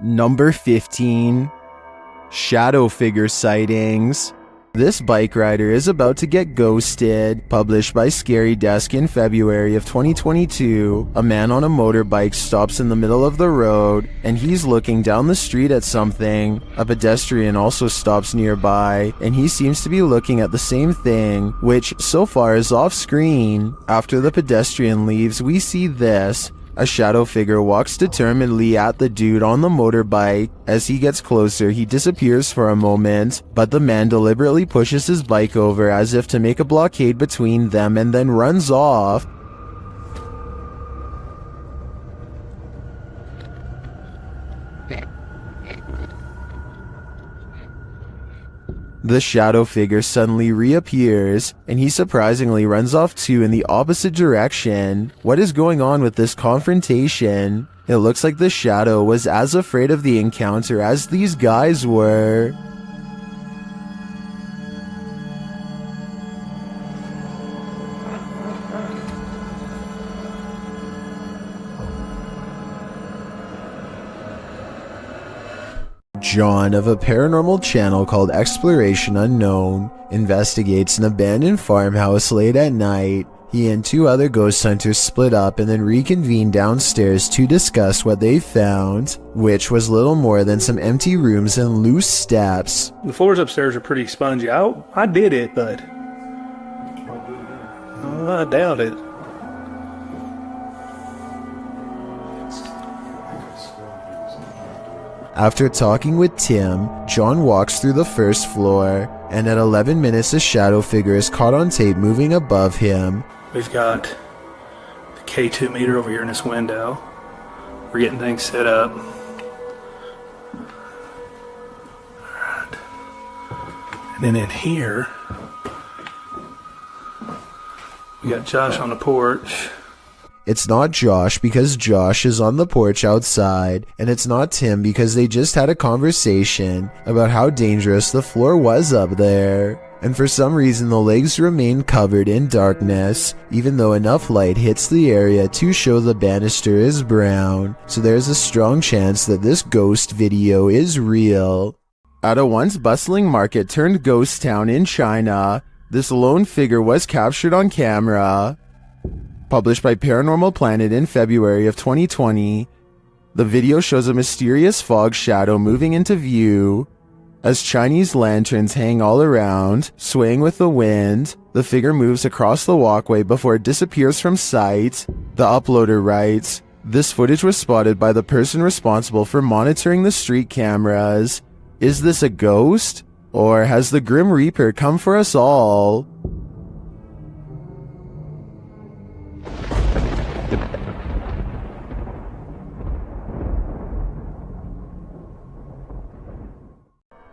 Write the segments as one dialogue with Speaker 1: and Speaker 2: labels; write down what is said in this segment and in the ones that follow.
Speaker 1: Number 15. Shadow figure sightings. This bike rider is about to get ghosted. Published by Scariest in February of 2022, a man on a motorbike stops in the middle of the road and he's looking down the street at something. A pedestrian also stops nearby and he seems to be looking at the same thing, which so far is off screen. After the pedestrian leaves, we see this. A shadow figure walks determinedly at the dude on the motorbike. As he gets closer, he disappears for a moment, but the man deliberately pushes his bike over as if to make a blockade between them and then runs off. The shadow figure suddenly reappears, and he surprisingly runs off too in the opposite direction. What is going on with this confrontation? It looks like the shadow was as afraid of the encounter as these guys were. John of a paranormal channel called Exploration Unknown investigates an abandoned farmhouse late at night. He and two other ghost hunters split up and then reconvene downstairs to discuss what they found, which was little more than some empty rooms and loose steps.
Speaker 2: The floors upstairs are pretty spongy. I did it, but I doubt it.
Speaker 1: After talking with Tim, John walks through the first floor, and at 11 minutes a shadow figure is caught on tape moving above him.
Speaker 2: We've got the K2 meter over here in this window. We're getting things set up. Alright. And then in here, we got Josh on the porch.
Speaker 1: It's not Josh because Josh is on the porch outside, and it's not Tim because they just had a conversation about how dangerous the floor was up there. And for some reason the legs remain covered in darkness, even though enough light hits the area to show the banister is brown, so there's a strong chance that this ghost video is real. At a once bustling market turned ghost town in China, this lone figure was captured on camera. Published by Paranormal Planet in February of 2020, the video shows a mysterious fog shadow moving into view. As Chinese lanterns hang all around, swaying with the wind, the figure moves across the walkway before it disappears from sight. The uploader writes, "This footage was spotted by the person responsible for monitoring the street cameras. Is this a ghost? Or has the Grim Reaper come for us all?"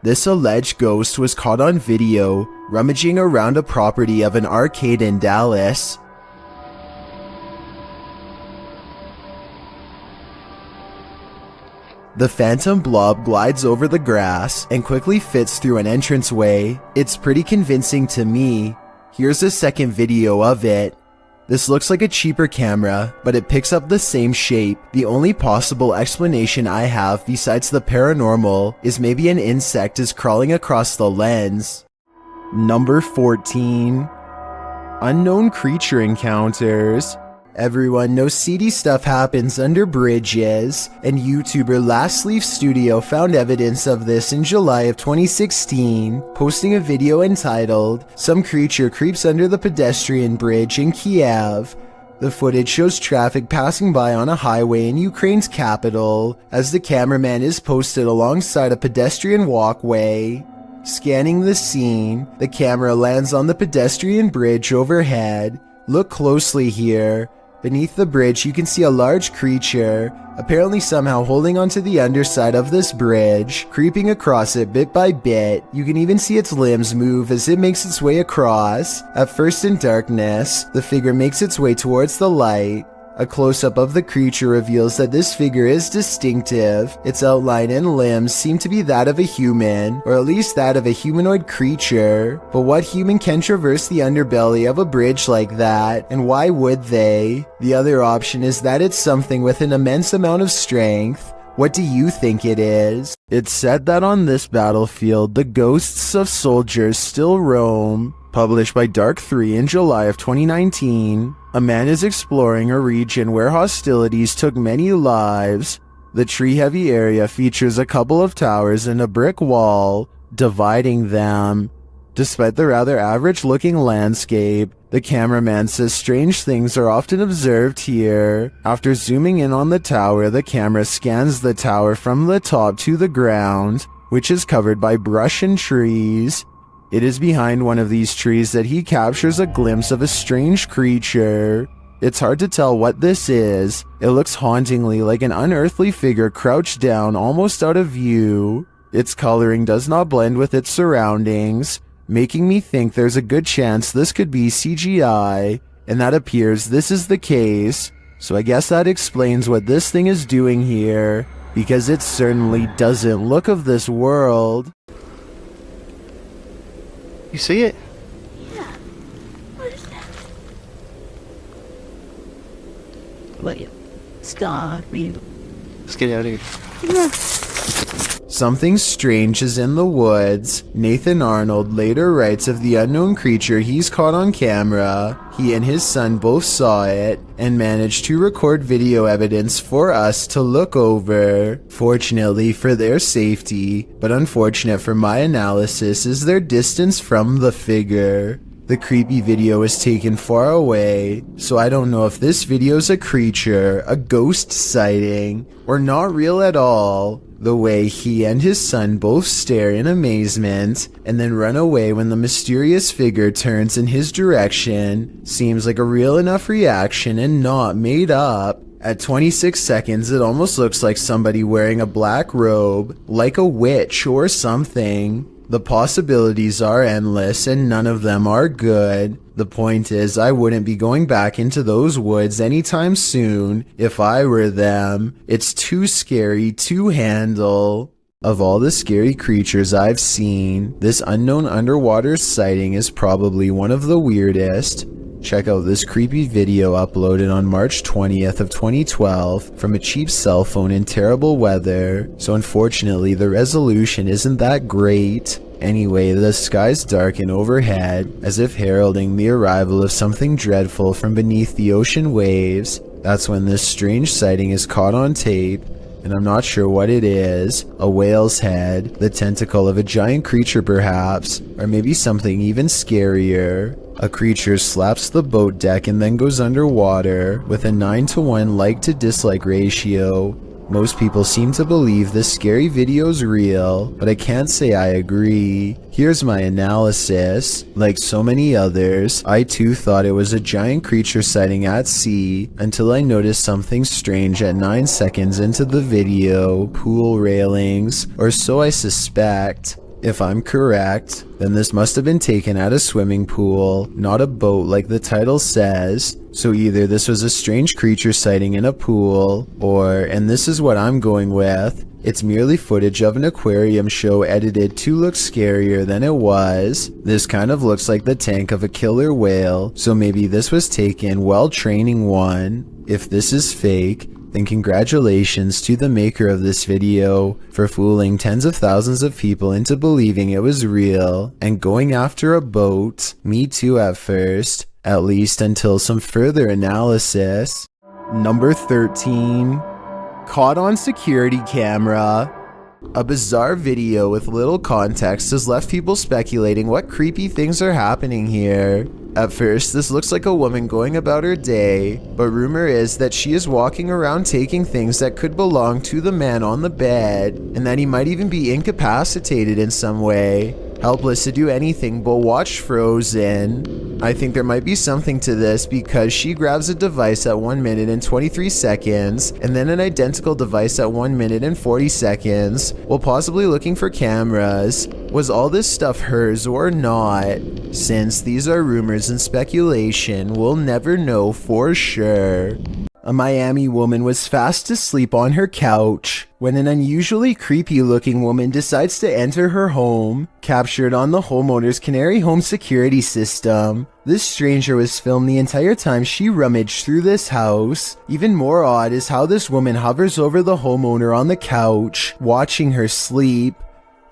Speaker 1: This alleged ghost was caught on video rummaging around a property of an arcade in Dallas. The phantom blob glides over the grass and quickly fits through an entranceway. It's pretty convincing to me. Here's a second video of it. This looks like a cheaper camera, but it picks up the same shape. The only possible explanation I have besides the paranormal is maybe an insect is crawling across the lens. Number 14. Unknown creature encounters. Everyone knows seedy stuff happens under bridges, and YouTuber Last Leaf Studio found evidence of this in July of 2016, posting a video entitled, "Some Creature Creeps Under the Pedestrian Bridge in Kiev." The footage shows traffic passing by on a highway in Ukraine's capital, as the cameraman is posted alongside a pedestrian walkway. Scanning the scene, the camera lands on the pedestrian bridge overhead. Look closely here. Beneath the bridge you can see a large creature, apparently somehow holding onto the underside of this bridge, creeping across it bit by bit. You can even see its limbs move as it makes its way across. At first in darkness, the figure makes its way towards the light. A close-up of the creature reveals that this figure is distinctive. Its outline and limbs seem to be that of a human, or at least that of a humanoid creature. But what human can traverse the underbelly of a bridge like that, and why would they? The other option is that it's something with an immense amount of strength. What do you think it is? It's said that on this battlefield, the ghosts of soldiers still roam. Published by Dark 3 in July of 2019, a man is exploring a region where hostilities took many lives. The tree-heavy area features a couple of towers and a brick wall dividing them. Despite the rather average-looking landscape, the cameraman says strange things are often observed here. After zooming in on the tower, the camera scans the tower from the top to the ground, which is covered by brush and trees. It is behind one of these trees that he captures a glimpse of a strange creature. It's hard to tell what this is. It looks hauntingly like an unearthly figure crouched down, almost out of view. Its coloring does not blend with its surroundings, making me think there's a good chance this could be CGI, and that appears this is the case. So I guess that explains what this thing is doing here, because it certainly doesn't look of this world.
Speaker 3: You see it?
Speaker 4: Yeah. What is that?
Speaker 5: Wait. Stop me.
Speaker 3: Let's get out of here.
Speaker 1: Something strange is in the woods. Nathan Arnold later writes of the unknown creature he's caught on camera. He and his son both saw it and managed to record video evidence for us to look over. Fortunately for their safety, but unfortunate for my analysis, is their distance from the figure. The creepy video is taken far away, so I don't know if this video's a creature, a ghost sighting, or not real at all. The way he and his son both stare in amazement and then run away when the mysterious figure turns in his direction seems like a real enough reaction and not made up. At 26 seconds, it almost looks like somebody wearing a black robe, like a witch or something. The possibilities are endless and none of them are good. The point is, I wouldn't be going back into those woods anytime soon if I were them. It's too scary to handle. Of all the scary creatures I've seen, this unknown underwater sighting is probably one of the weirdest. Check out this creepy video uploaded on March 20th of 2012 from a cheap cell phone in terrible weather, so unfortunately the resolution isn't that great. Anyway, the skies darken overhead, as if heralding the arrival of something dreadful from beneath the ocean waves. That's when this strange sighting is caught on tape, and I'm not sure what it is. A whale's head, the tentacle of a giant creature perhaps, or maybe something even scarier. A creature slaps the boat deck and then goes underwater, with a 9-to-1 like to dislike ratio. Most people seem to believe this scary video's real, but I can't say I agree. Here's my analysis. Like so many others, I too thought it was a giant creature sighting at sea, until I noticed something strange at 9 seconds into the video. Pool railings, or so I suspect. If I'm correct, then this must have been taken at a swimming pool, not a boat like the title says. So either this was a strange creature sighting in a pool, or, and this is what I'm going with, it's merely footage of an aquarium show edited to look scarier than it was. This kind of looks like the tank of a killer whale, so maybe this was taken while training one. If this is fake, then congratulations to the maker of this video for fooling tens of thousands of people into believing it was real and going after a boat. Me too at first, at least until some further analysis. Number 13. Caught on security camera. A bizarre video with little context has left people speculating what creepy things are happening here. At first, this looks like a woman going about her day, but rumor is that she is walking around taking things that could belong to the man on the bed, and that he might even be incapacitated in some way, helpless to do anything but watch Frozen. I think there might be something to this because she grabs a device at 1 minute and 23 seconds, and then an identical device at 1 minute and 40 seconds, while possibly looking for cameras. Was all this stuff hers or not? Since these are rumors and speculation, we'll never know for sure. A Miami woman was fast asleep on her couch when an unusually creepy looking woman decides to enter her home, captured on the homeowner's Canary home security system. This stranger was filmed the entire time she rummaged through this house. Even more odd is how this woman hovers over the homeowner on the couch, watching her sleep.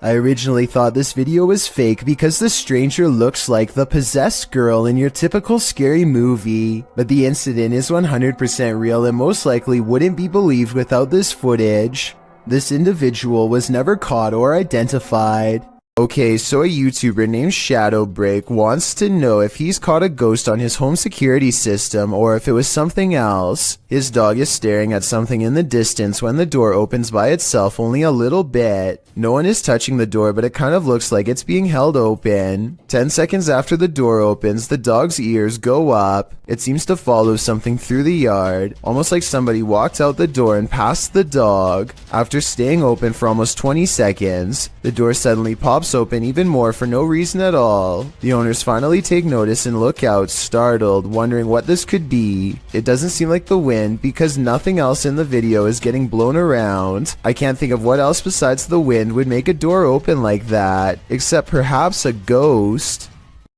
Speaker 1: I originally thought this video was fake because the stranger looks like the possessed girl in your typical scary movie, but the incident is 100% real and most likely wouldn't be believed without this footage. This individual was never caught or identified. Okay, so a YouTuber named Shadowbreak wants to know if he's caught a ghost on his home security system or if it was something else. His dog is staring at something in the distance when the door opens by itself only a little bit. No one is touching the door, but it kind of looks like it's being held open. 10 seconds after the door opens, the dog's ears go up. It seems to follow something through the yard, almost like somebody walked out the door and passed the dog. After staying open for almost 20 seconds, the door suddenly pops open even more for no reason at all. The owners finally take notice and look out, startled, wondering what this could be. It doesn't seem like the wind because nothing else in the video is getting blown around. I can't think of what else besides the wind would make a door open like that, except perhaps a ghost.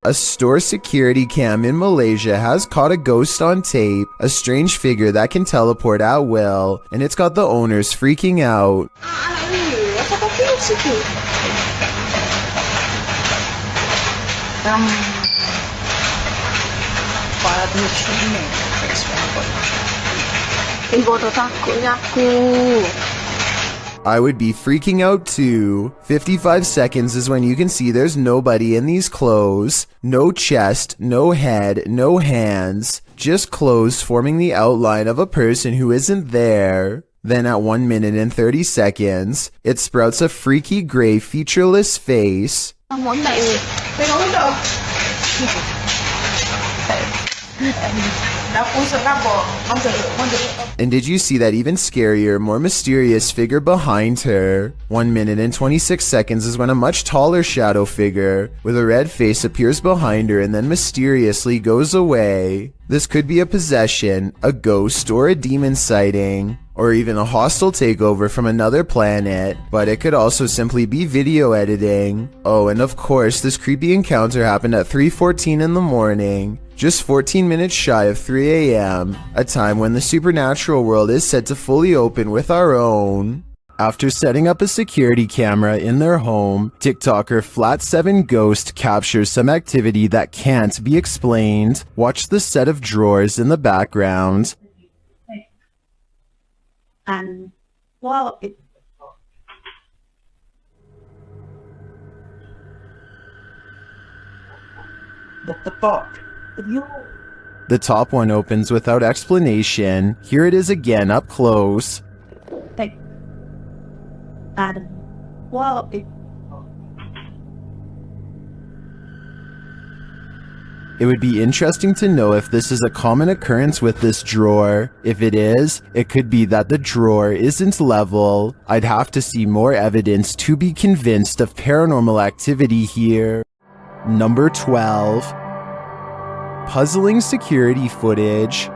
Speaker 1: A store security cam in Malaysia has caught a ghost on tape, a strange figure that can teleport at will, and it's got the owners freaking out. I would be freaking out too. 55 seconds is when you can see there's nobody in these clothes. No chest, no head, no hands. Just clothes forming the outline of a person who isn't there. Then at 1 minute and 30 seconds, it sprouts a freaky gray featureless face. And did you see that even scarier, more mysterious figure behind her? 1 minute and 26 seconds is when a much taller shadow figure with a red face appears behind her and then mysteriously goes away. This could be a possession, a ghost, or a demon sighting, or even a hostile takeover from another planet, but it could also simply be video editing. Oh, and of course, this creepy encounter happened at 3:14 in the morning, just 14 minutes shy of 3 a.m., a time when the supernatural world is said to fully open with our own. After setting up a security camera in their home, TikToker Flat7Ghost captures some activity that can't be explained. Watch the set of drawers in the background.
Speaker 5: And well, what the fuck?
Speaker 1: The top one opens without explanation. Here it is again up close.
Speaker 5: And well,
Speaker 1: It would be interesting to know if this is a common occurrence with this drawer. If it is, it could be that the drawer isn't level. I'd have to see more evidence to be convinced of paranormal activity here. Number 12. Puzzling security footage.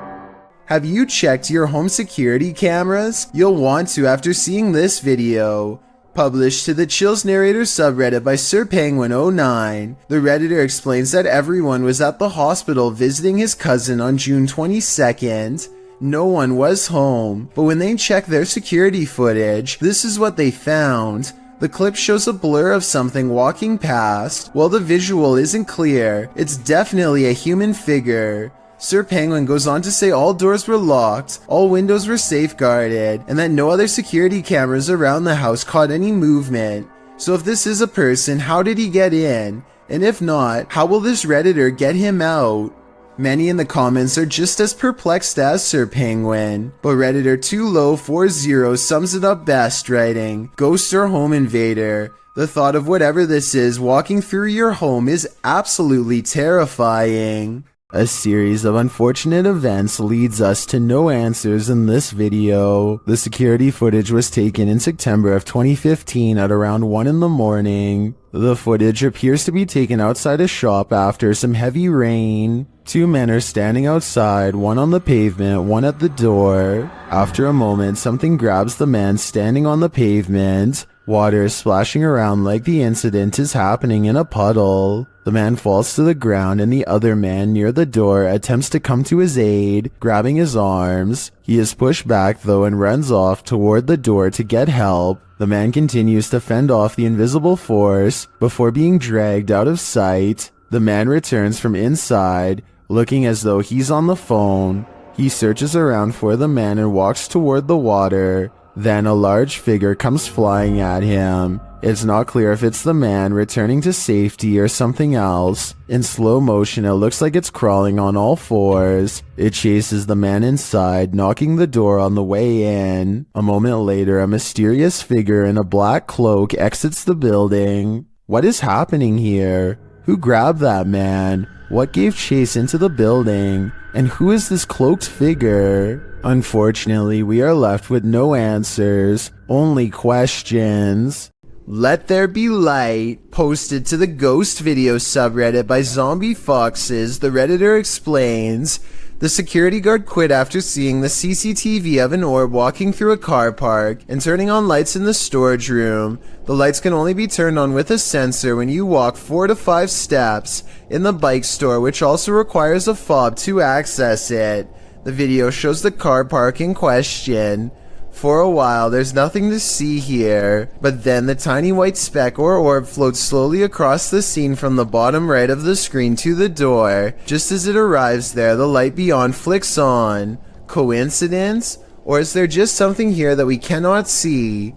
Speaker 1: Have you checked your home security cameras? You'll want to after seeing this video. Published to the Chills Narrator subreddit by SirPenguin09, the Redditor explains that everyone was at the hospital visiting his cousin on June 22nd. No one was home, but when they checked their security footage, this is what they found. The clip shows a blur of something walking past. While the visual isn't clear, it's definitely a human figure. Sir Penguin goes on to say all doors were locked, all windows were safeguarded, and that no other security cameras around the house caught any movement. So if this is a person, how did he get in? And if not, how will this Redditor get him out? Many in the comments are just as perplexed as Sir Penguin, but Redditor 2low40 sums it up best, writing, "Ghost or home invader. The thought of whatever this is walking through your home is absolutely terrifying." A series of unfortunate events leads us to no answers in this video. The security footage was taken in September of 2015 at around 1 in the morning. The footage appears to be taken outside a shop after some heavy rain. Two men are standing outside, one on the pavement, one at the door. After a moment, something grabs the man standing on the pavement. Water is splashing around like the incident is happening in a puddle. The man falls to the ground and the other man near the door attempts to come to his aid, grabbing his arms. He is pushed back though and runs off toward the door to get help. The man continues to fend off the invisible force before being dragged out of sight. The man returns from inside, looking as though he's on the phone. He searches around for the man and walks toward the water. Then a large figure comes flying at him. It's not clear if it's the man returning to safety or something else. In slow motion, it looks like it's crawling on all fours. It chases the man inside, knocking the door on the way in. A moment later, a mysterious figure in a black cloak exits the building. What is happening here? Who grabbed that man? What gave chase into the building? And who is this cloaked figure? Unfortunately, we are left with no answers, only questions. Let There Be Light, posted to the Ghost Video subreddit by Zombie Foxes, the Redditor explains, the security guard quit after seeing the CCTV of an orb walking through a car park and turning on lights in the storage room. The lights can only be turned on with a sensor when you walk 4 to 5 steps in the bike store, which also requires a fob to access it. The video shows the car park in question. For a while, there's nothing to see here, but then the tiny white speck or orb floats slowly across the scene from the bottom right of the screen to the door. Just as it arrives there, the light beyond flicks on. Coincidence? Or is there just something here that we cannot see?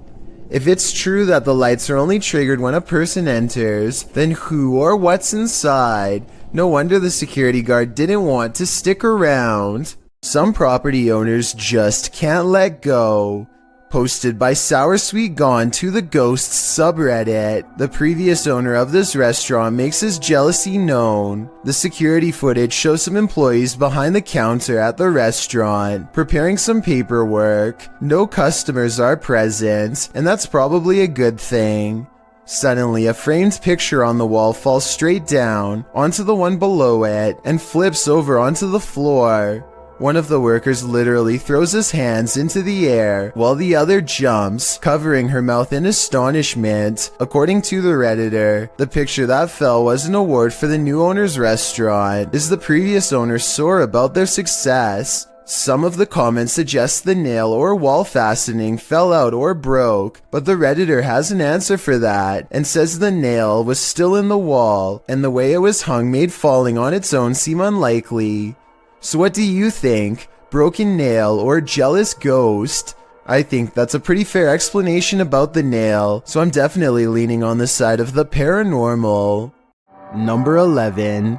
Speaker 1: If it's true that the lights are only triggered when a person enters, then who or what's inside? No wonder the security guard didn't want to stick around. Some property owners just can't let go. Posted by Sour Sweet Gone to the Ghosts subreddit. The previous owner of this restaurant makes his jealousy known. The security footage shows some employees behind the counter at the restaurant, preparing some paperwork. No customers are present, and that's probably a good thing. Suddenly, a framed picture on the wall falls straight down onto the one below it and flips over onto the floor. One of the workers literally throws his hands into the air while the other jumps, covering her mouth in astonishment. According to the Redditor, the picture that fell was an award for the new owner's restaurant. Is the previous owner sore about their success? Some of the comments suggest the nail or wall fastening fell out or broke, but the Redditor has an answer for that and says the nail was still in the wall and the way it was hung made falling on its own seem unlikely. So what do you think? Broken nail or jealous ghost? I think that's a pretty fair explanation about the nail, so I'm definitely leaning on the side of the paranormal. Number 11.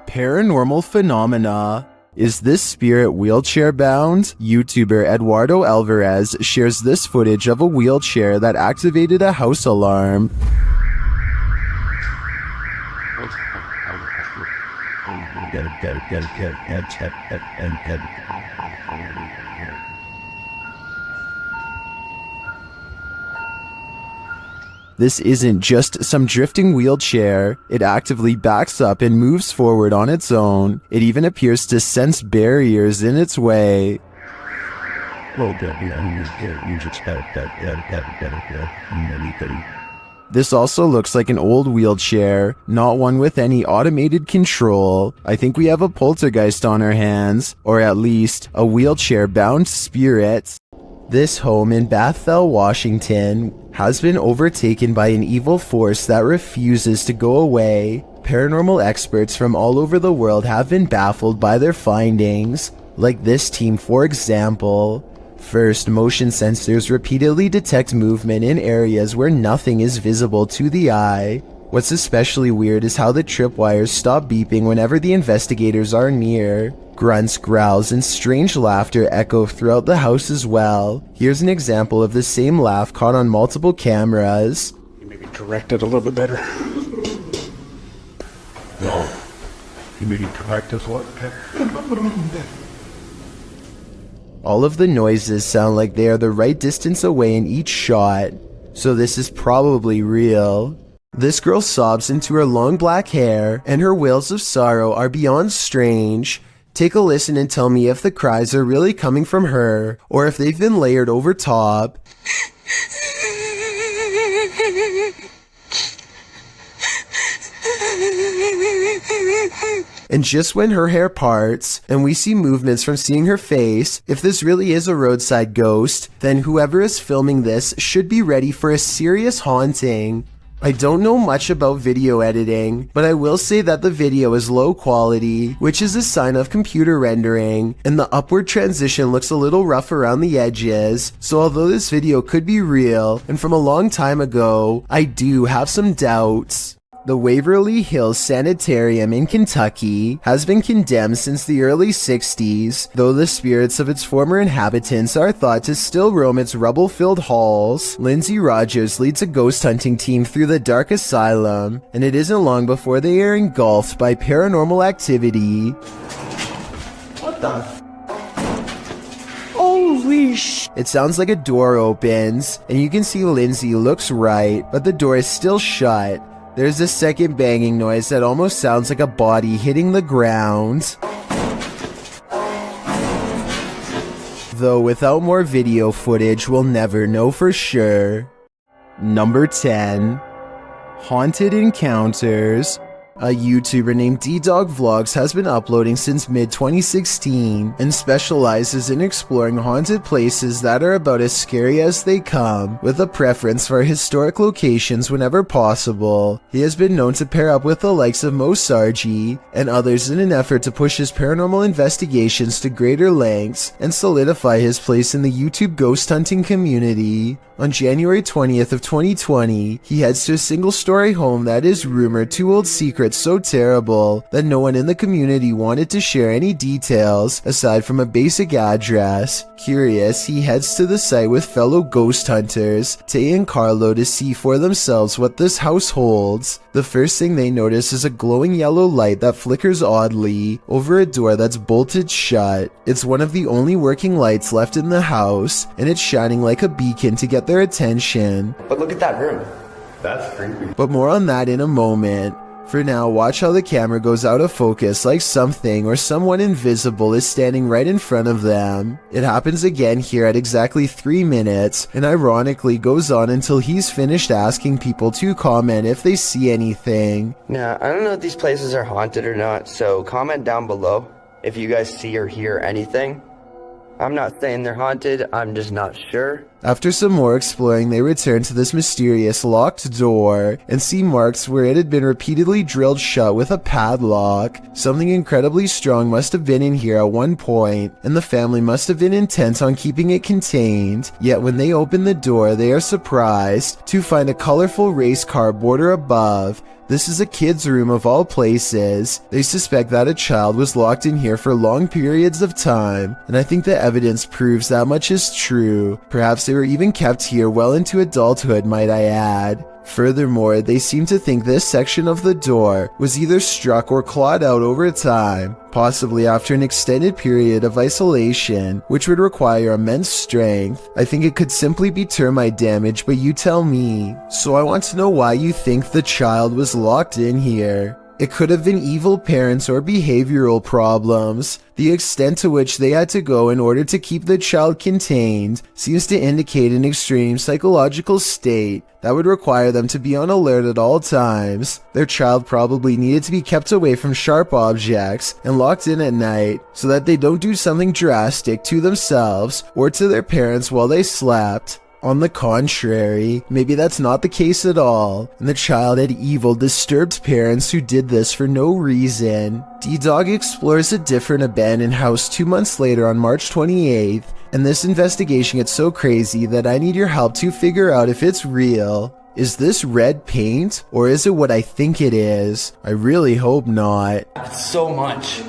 Speaker 1: Paranormal phenomena. Is this spirit wheelchair bound? YouTuber Eduardo Alvarez shares this footage of a wheelchair that activated a house alarm. This isn't just some drifting wheelchair. It actively backs up and moves forward on its own. It even appears to sense barriers in its way. This also looks like an old wheelchair, not one with any automated control. I think we have a poltergeist on our hands, or at least a wheelchair-bound spirit. This home in Bethel, Washington, has been overtaken by an evil force that refuses to go away. Paranormal experts from all over the world have been baffled by their findings, like this team for example. First, motion sensors repeatedly detect movement in areas where nothing is visible to the eye. What's especially weird is how the tripwires stop beeping whenever the investigators are near. Grunts, growls, and strange laughter echo throughout the house as well. Here's an example of the same laugh caught on multiple cameras.
Speaker 6: Maybe direct it a little bit better. You mean practice what?
Speaker 1: All of the noises sound like they are the right distance away in each shot, so this is probably real. This girl sobs into her long black hair, and her wails of sorrow are beyond strange. Take a listen and tell me if the cries are really coming from her, or if they've been layered over top. And just when her hair parts, and we see movements from seeing her face, if this really is a roadside ghost, then whoever is filming this should be ready for a serious haunting. I don't know much about video editing, but I will say that the video is low quality, which is a sign of computer rendering, and the upward transition looks a little rough around the edges, so although this video could be real, and from a long time ago, I do have some doubts. The Waverly Hills Sanitarium in Kentucky has been condemned since the early 60s, though the spirits of its former inhabitants are thought to still roam its rubble-filled halls. Lindsay Rogers leads a ghost hunting team through the dark asylum, and it isn't long before they are engulfed by paranormal activity.
Speaker 5: What the? Holy sh!
Speaker 1: It sounds like a door opens, and you can see Lindsay looks right, but the door is still shut. There's a second banging noise that almost sounds like a body hitting the ground. Though without more video footage, we'll never know for sure. Number 10. Haunted Encounters. A YouTuber named D-Dog Vlogs has been uploading since mid-2016 and specializes in exploring haunted places that are about as scary as they come, with a preference for historic locations whenever possible. He has been known to pair up with the likes of Mo Sargi and others in an effort to push his paranormal investigations to greater lengths and solidify his place in the YouTube ghost hunting community. On January 20th of 2020, he heads to a single-story home that is rumored to hold secrets so terrible that no one in the community wanted to share any details aside from a basic address. Curious, he heads to the site with fellow ghost hunters, Tay and Carlo, to see for themselves what this house holds. The first thing they notice is a glowing yellow light that flickers oddly over a door that's bolted shut. It's one of the only working lights left in the house, and it's shining like a beacon to get their attention.
Speaker 7: But look at that room.
Speaker 6: That's creepy.
Speaker 1: But more on that in a moment. For now, watch how the camera goes out of focus like something or someone invisible is standing right in front of them. It happens again here at exactly 3 minutes, and ironically goes on until he's finished asking people to comment if they see anything.
Speaker 7: Now, I don't know if these places are haunted or not, so comment down below if you guys see or hear anything. I'm not saying they're haunted, I'm just not sure.
Speaker 1: After some more exploring, they return to this mysterious locked door and see marks where it had been repeatedly drilled shut with a padlock. Something incredibly strong must have been in here at one point, and the family must have been intent on keeping it contained. Yet when they open the door, they are surprised to find a colorful race car border above. This is a kid's room of all places. They suspect that a child was locked in here for long periods of time, and I think the evidence proves that much is true. Perhaps they were even kept here well into adulthood, might I add. Furthermore, they seem to think this section of the door was either struck or clawed out over time, possibly after an extended period of isolation, which would require immense strength. I think it could simply be termite damage, but you tell me. So I want to know why you think the child was locked in here. It could have been evil parents or behavioral problems. The extent to which they had to go in order to keep the child contained seems to indicate an extreme psychological state that would require them to be on alert at all times. Their child probably needed to be kept away from sharp objects and locked in at night so that they don't do something drastic to themselves or to their parents while they slept. On the contrary, maybe that's not the case at all, and the child had evil, disturbed parents who did this for no reason. D-Dog explores a different abandoned house 2 months later on March 28th, and this investigation gets so crazy that I need your help to figure out if it's real. Is this red paint, or is it what I think it is? I really hope not.
Speaker 7: So much.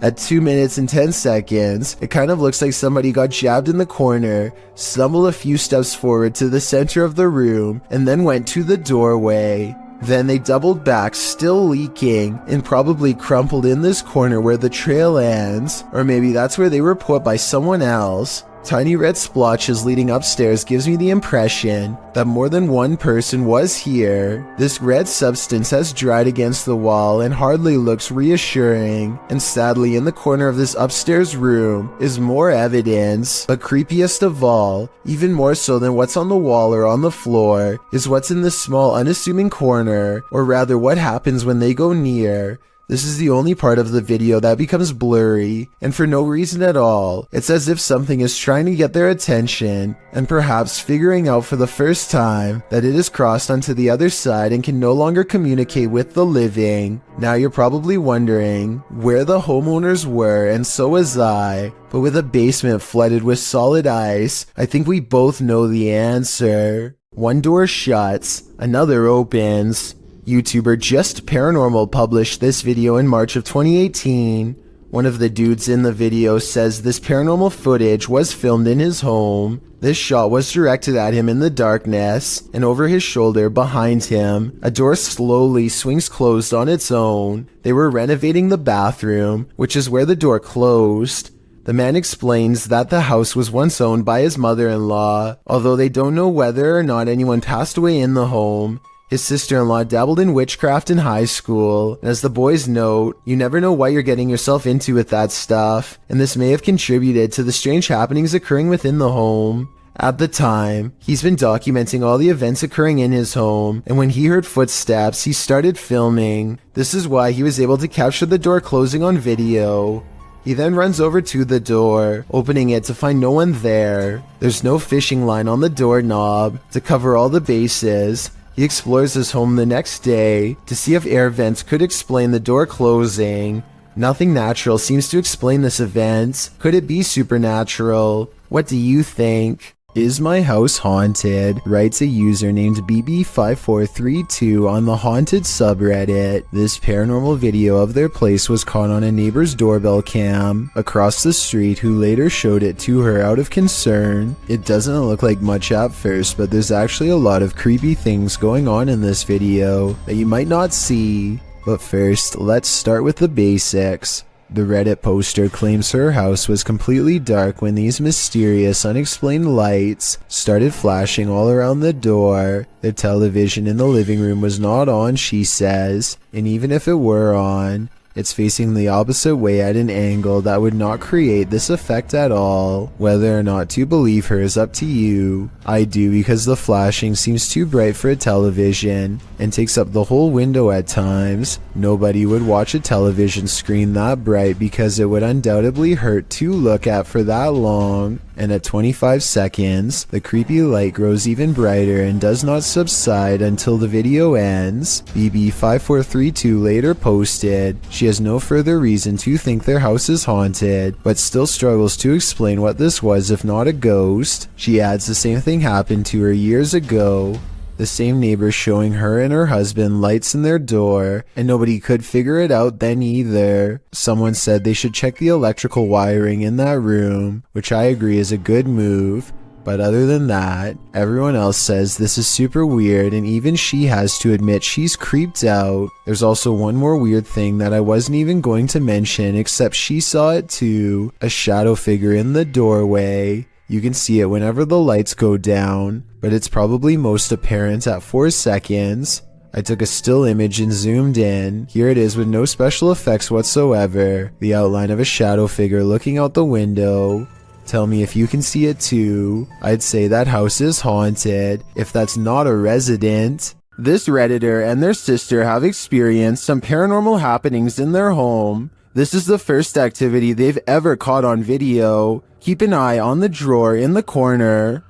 Speaker 1: At 2 minutes and 10 seconds, it kind of looks like somebody got jabbed in the corner, stumbled a few steps forward to the center of the room, and then went to the doorway. Then they doubled back, still leaking, and probably crumpled in this corner where the trail ends. Or maybe that's where they were put by someone else. Tiny red splotches leading upstairs gives me the impression that more than one person was here. This red substance has dried against the wall and hardly looks reassuring. And sadly, in the corner of this upstairs room is more evidence. But creepiest of all, even more so than what's on the wall or on the floor, is what's in this small unassuming corner, or rather what happens when they go near. This is the only part of the video that becomes blurry, and for no reason at all. It's as if something is trying to get their attention, and perhaps figuring out for the first time that it has crossed onto the other side and can no longer communicate with the living. Now you're probably wondering where the homeowners were, and so was I. But with a basement flooded with solid ice, I think we both know the answer. One door shuts, another opens. YouTuber Just Paranormal published this video in March of 2018. One of the dudes in the video says this paranormal footage was filmed in his home. This shot was directed at him in the darkness, and over his shoulder behind him, a door slowly swings closed on its own. They were renovating the bathroom, which is where the door closed. The man explains that the house was once owned by his mother-in-law, although they don't know whether or not anyone passed away in the home. His sister-in-law dabbled in witchcraft in high school, and as the boys note, you never know what you're getting yourself into with that stuff, and this may have contributed to the strange happenings occurring within the home. At the time, he's been documenting all the events occurring in his home, and when he heard footsteps, he started filming. This is why he was able to capture the door closing on video. He then runs over to the door, opening it to find no one there. There's no fishing line on the doorknob. To cover all the bases, he explores his home the next day to see if air vents could explain the door closing. Nothing natural seems to explain this event. Could it be supernatural? What do you think? Is my house haunted? Writes a user named BB5432 on the haunted subreddit. This paranormal video of their place was caught on a neighbor's doorbell cam across the street, who later showed it to her out of concern. It doesn't look like much at first, but there's actually a lot of creepy things going on in this video that you might not see. But first, let's start with the basics. The Reddit poster claims her house was completely dark when these mysterious, unexplained lights started flashing all around the door. The television in the living room was not on, she says, and even if it were on, it's facing the opposite way at an angle that would not create this effect at all. Whether or not to believe her is up to you. I do, because the flashing seems too bright for a television and takes up the whole window at times. Nobody would watch a television screen that bright because it would undoubtedly hurt to look at for that long. And at 25 seconds, the creepy light grows even brighter and does not subside until the video ends. BB5432 later posted, she has no further reason to think their house is haunted, but still struggles to explain what this was if not a ghost. She adds the same thing happened to her years ago. The same neighbor showing her and her husband lights in their door, and nobody could figure it out then either. Someone said they should check the electrical wiring in that room, which I agree is a good move. But other than that, everyone else says this is super weird, and even she has to admit she's creeped out. There's also one more weird thing that I wasn't even going to mention, except she saw it too. A shadow figure in the doorway. You can see it whenever the lights go down, but it's probably most apparent at 4 seconds. I took a still image and zoomed in. Here it is with no special effects whatsoever. The outline of a shadow figure looking out the window. Tell me if you can see it too. I'd say that house is haunted, if that's not a resident. This Redditor and their sister have experienced some paranormal happenings in their home. This is the first activity they've ever caught on video. Keep an eye on the drawer in the corner.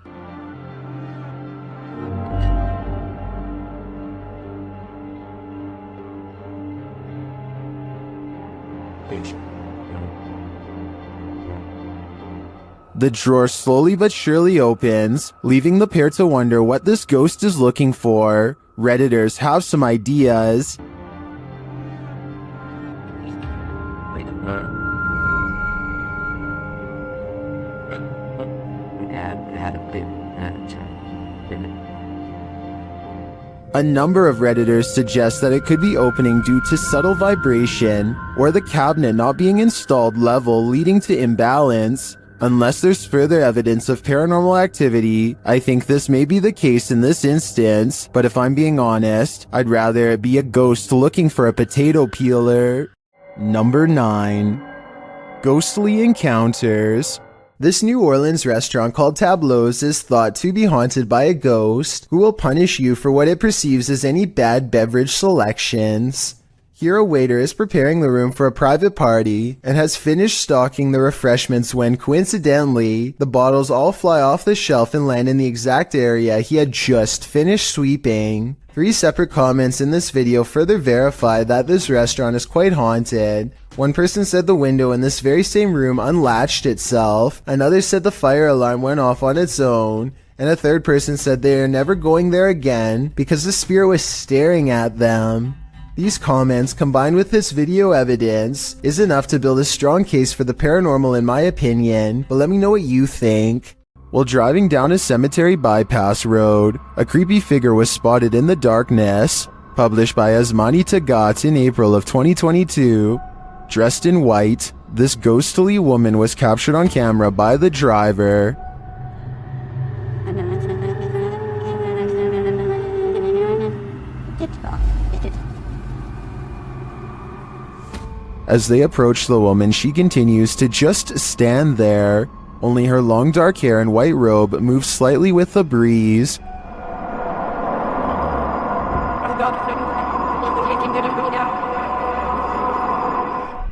Speaker 1: The drawer slowly but surely opens, leaving the pair to wonder what this ghost is looking for. Redditors have some ideas. A number of Redditors suggest that it could be opening due to subtle vibration or the cabinet not being installed level, leading to imbalance. Unless there's further evidence of paranormal activity, I think this may be the case in this instance, but if I'm being honest, I'd rather it be a ghost looking for a potato peeler. Number 9. Ghostly encounters. This New Orleans restaurant called Tableau's is thought to be haunted by a ghost who will punish you for what it perceives as any bad beverage selections. Here a waiter is preparing the room for a private party and has finished stocking the refreshments when, coincidentally, the bottles all fly off the shelf and land in the exact area he had just finished sweeping. 3 separate comments in this video further verify that this restaurant is quite haunted. One person said the window in this very same room unlatched itself, another said the fire alarm went off on its own, and a third person said they are never going there again because the spirit was staring at them. These comments, combined with this video evidence, is enough to build a strong case for the paranormal in my opinion, but let me know what you think. While driving down a cemetery bypass road, a creepy figure was spotted in the darkness. Published by Asmani Tagat in April of 2022. Dressed in white, this ghostly woman was captured on camera by the driver. As they approach the woman, she continues to just stand there. Only her long dark hair and white robe move slightly with the breeze.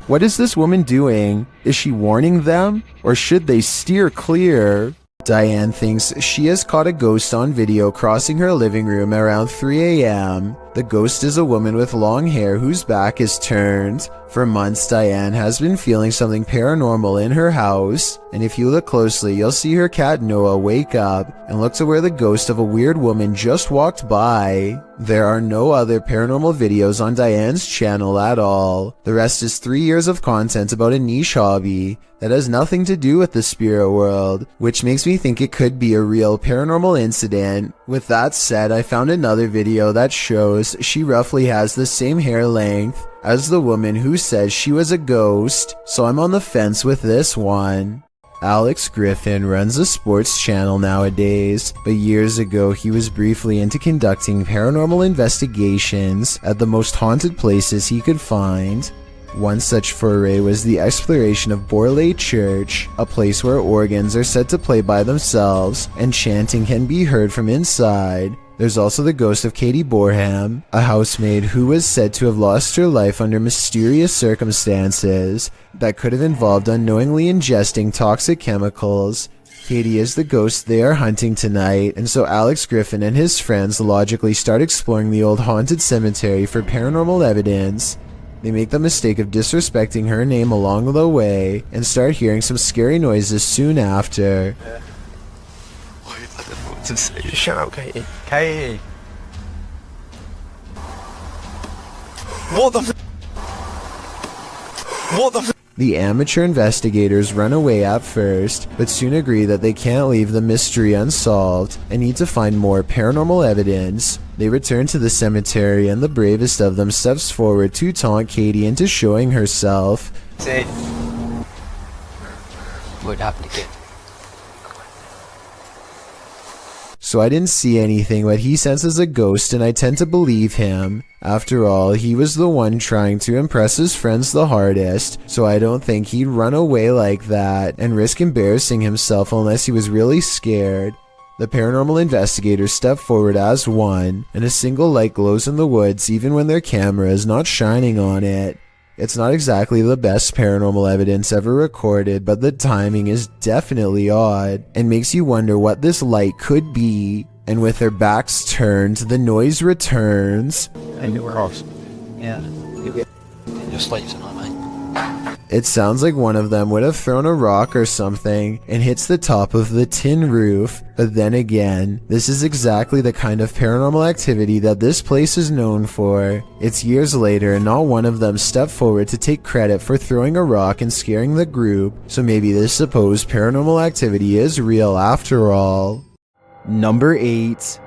Speaker 1: What is this woman doing? Is she warning them? Or should they steer clear? Diane thinks she has caught a ghost on video crossing her living room around 3 a.m. The ghost is a woman with long hair whose back is turned. For months, Diane has been feeling something paranormal in her house, and if you look closely, you'll see her cat Noah wake up and look to where the ghost of a weird woman just walked by. There are no other paranormal videos on Diane's channel at all. The rest is 3 years of content about a niche hobby that has nothing to do with the spirit world, which makes me think it could be a real paranormal incident. With that said, I found another video that shows she roughly has the same hair length as the woman who says she was a ghost, so I'm on the fence with this one. Alex Griffin runs a sports channel nowadays, but years ago he was briefly into conducting paranormal investigations at the most haunted places he could find. One such foray was the exploration of Borley Church, a place where organs are said to play by themselves and chanting can be heard from inside. There's also the ghost of Katie Borham, a housemaid who was said to have lost her life under mysterious circumstances that could have involved unknowingly ingesting toxic chemicals. Katie is the ghost they are hunting tonight, and so Alex Griffin and his friends logically start exploring the old haunted cemetery for paranormal evidence. They make the mistake of disrespecting her name along the way and start hearing some scary noises soon after.
Speaker 5: Shut up, Katie. Katie! What the What the
Speaker 1: The amateur investigators run away at first, but soon agree that they can't leave the mystery unsolved and need to find more paranormal evidence. They return to the cemetery and the bravest of them steps forward to taunt Katie into showing herself.
Speaker 5: Say.
Speaker 3: What happened again?
Speaker 1: So I didn't see anything, but he senses a ghost and I tend to believe him. After all, he was the one trying to impress his friends the hardest, so I don't think he'd run away like that and risk embarrassing himself unless he was really scared. The paranormal investigators step forward as one, and a single light glows in the woods even when their camera is not shining on it. It's not exactly the best paranormal evidence ever recorded, but the timing is definitely odd and makes you wonder what this light could be. And with their backs turned, the noise returns.
Speaker 3: And it works. Yeah. You get in your sleep tonight, mate.
Speaker 1: It sounds like one of them would have thrown a rock or something and hits the top of the tin roof. But then again, this is exactly the kind of paranormal activity that this place is known for. It's years later and not one of them stepped forward to take credit for throwing a rock and scaring the group, so maybe this supposed paranormal activity is real after all. Number 8.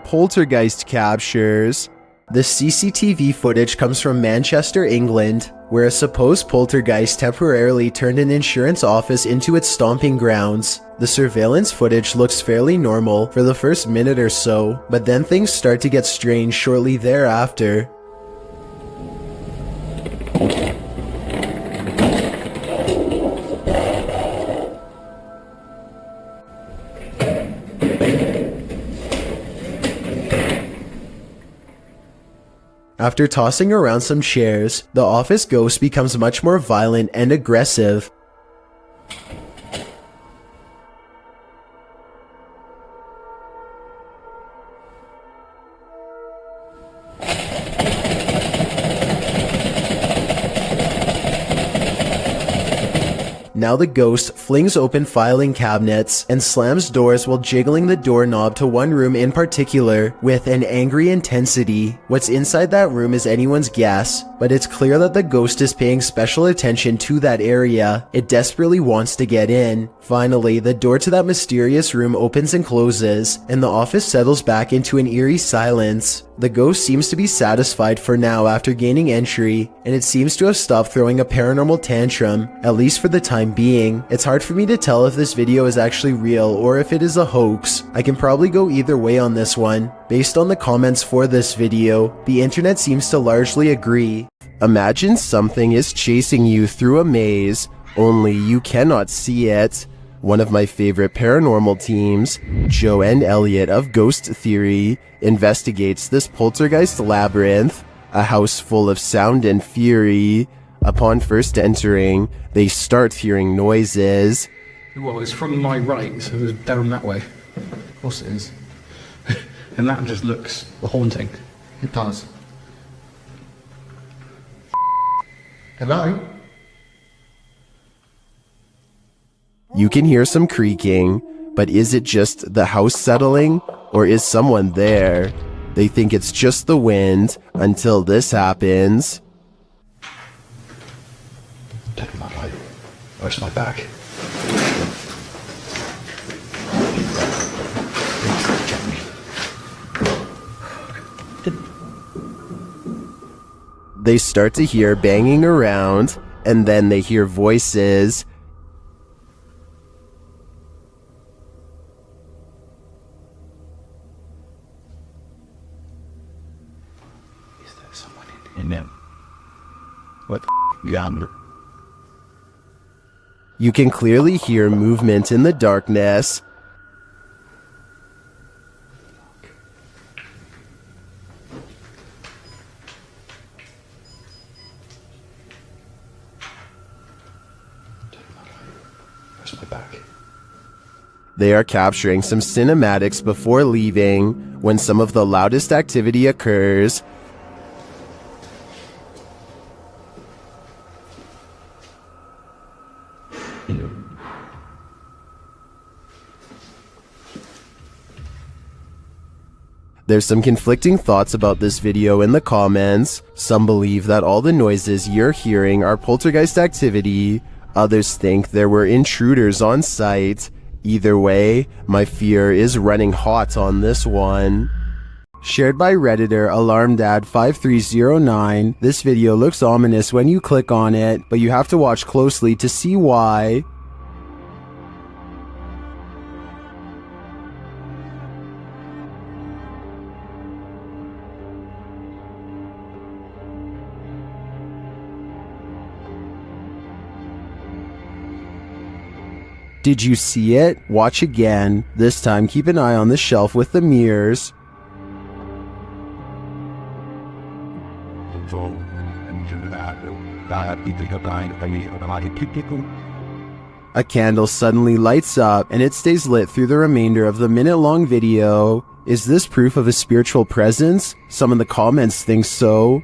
Speaker 1: poltergeist captures. The CCTV footage comes from Manchester, England, where a supposed poltergeist temporarily turned an insurance office into its stomping grounds. The surveillance footage looks fairly normal for the first minute or so, but then things start to get strange shortly thereafter. After tossing around some chairs, the office ghost becomes much more violent and aggressive. Now the ghost flings open filing cabinets and slams doors while jiggling the doorknob to one room in particular with an angry intensity. What's inside that room is anyone's guess, but it's clear that the ghost is paying special attention to that area. It desperately wants to get in. Finally, the door to that mysterious room opens and closes, and the office settles back into an eerie silence. The ghost seems to be satisfied for now after gaining entry, and it seems to have stopped throwing a paranormal tantrum, at least for the time being. It's hard for me to tell if this video is actually real or if it is a hoax. I can probably go either way on this one. Based on the comments for this video, the internet seems to largely agree. Imagine something is chasing you through a maze, only you cannot see it. One of my favorite paranormal teams, Joe and Elliot of Ghost Theory, investigates this poltergeist labyrinth, a house full of sound and fury. Upon first entering, they start hearing noises.
Speaker 8: Well, it's from my right, so it's down that way. Of course it is. And that just looks haunting.
Speaker 6: It does. Hello?
Speaker 1: You can hear some creaking, but is it just the house settling, or is someone there? They think it's just the wind, until this happens.
Speaker 6: Take my light. Where's my back?
Speaker 1: They start to hear banging around, and then they hear voices.
Speaker 6: Is there someone in there? What yonder?
Speaker 1: You can clearly hear movement in the darkness.
Speaker 6: Where's my back?
Speaker 1: They are capturing some cinematics before leaving when some of the loudest activity occurs. There's some conflicting thoughts about this video in the comments. Some believe that all the noises you're hearing are poltergeist activity. Others think there were intruders on site. Either way, my fear is running hot on this one. Shared by Redditor AlarmDad5309, this video looks ominous when you click on it, but you have to watch closely to see why. Did you see it? Watch again. This time keep an eye on the shelf with the mirrors. A candle suddenly lights up and it stays lit through the remainder of the minute-long video. Is this proof of a spiritual presence? Some in the comments think so.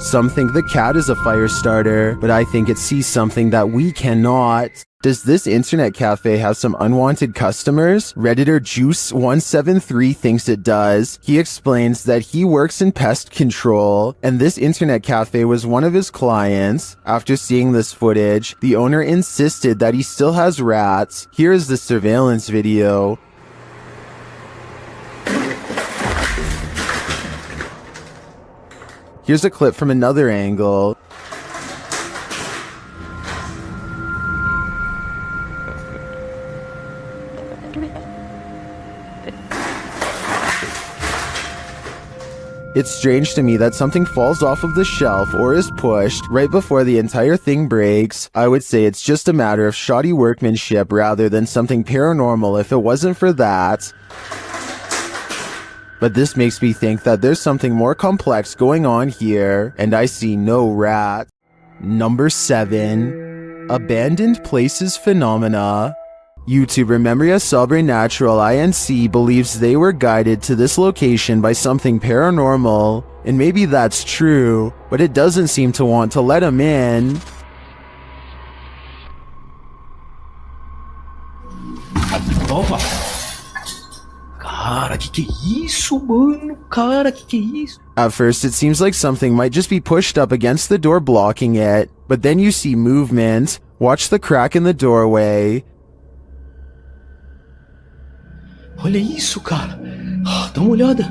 Speaker 1: Some think the cat is a fire starter, but I think it sees something that we cannot. Does this internet cafe have some unwanted customers? Redditor Juice173 thinks it does. He explains that he works in pest control, and this internet cafe was one of his clients. After seeing this footage, the owner insisted that he still has rats. Here is the surveillance video. Here's a clip from another angle. It's strange to me that something falls off of the shelf or is pushed right before the entire thing breaks. I would say it's just a matter of shoddy workmanship rather than something paranormal if it wasn't for that. But this makes me think that there's something more complex going on here, and I see no rat. Number 7. Abandoned Places Phenomena. YouTuber Memoria Sobrenatural INC believes they were guided to this location by something paranormal, and maybe that's true, but it doesn't seem to want to let him in.
Speaker 6: Opa! Cara, que é isso, mano? Cara, que é isso?
Speaker 1: At first, it seems like something might just be pushed up against the door blocking it, but then you see movement. Watch the crack in the doorway.
Speaker 6: Olha isso, cara. Dá uma olhada.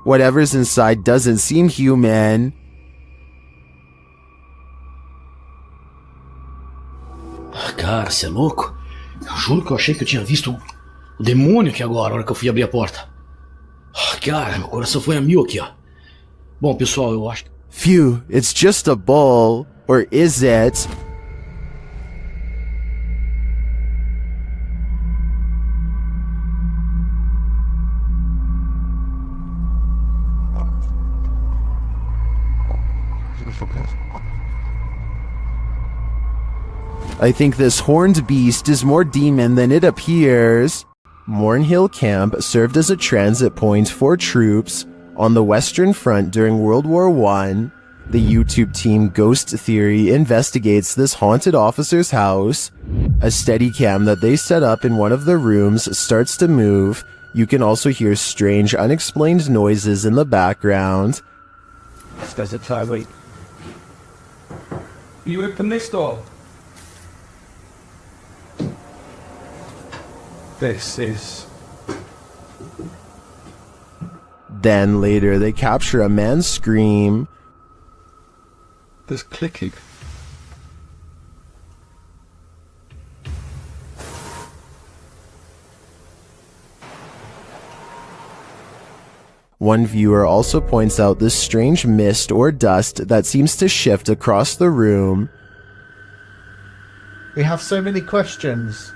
Speaker 1: Whatever's inside doesn't seem human.
Speaker 6: Cara, você é louco? Eu juro que eu achei que eu tinha visto o demônio aqui agora, na hora que eu fui abrir a porta. Cara, meu coração foi a mil aqui, ó. Bom, pessoal, eu acho que...
Speaker 1: Phew, it's just a bull. Or is it? I think this horned beast is more demon than it appears. Mornhill Camp served as a transit point for troops on the Western Front during World War I. The YouTube team Ghost Theory investigates this haunted officer's house. A Steadicam that they set up in one of the rooms starts to move. You can also hear strange, unexplained noises in the background.
Speaker 3: This guy's a tyrant. You open this door. This is...
Speaker 1: Then later they capture a man's scream.
Speaker 3: There's clicking.
Speaker 1: One viewer also points out this strange mist or dust that seems to shift across the room.
Speaker 9: We have so many questions.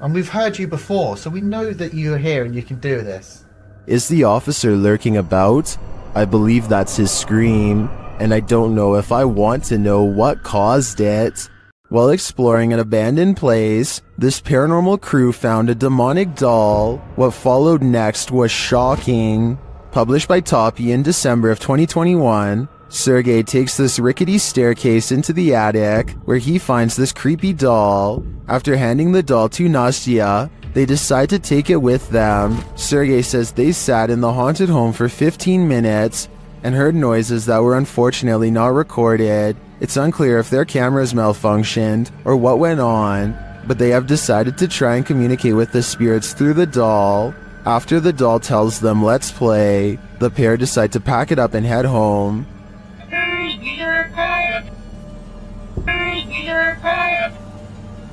Speaker 9: And we've heard you before, so we know that you're here and you can do this.
Speaker 1: Is the officer lurking about? I believe that's his scream, and I don't know if I want to know what caused it. While exploring an abandoned place, this paranormal crew found a demonic doll. What followed next was shocking. Published by Toppy in December of 2021, Sergey takes this rickety staircase into the attic, where he finds this creepy doll. After handing the doll to Nastya, they decide to take it with them. Sergey says they sat in the haunted home for 15 minutes and heard noises that were unfortunately not recorded. It's unclear if their cameras malfunctioned or what went on, but they have decided to try and communicate with the spirits through the doll. After the doll tells them let's play, the pair decide to pack it up and head home.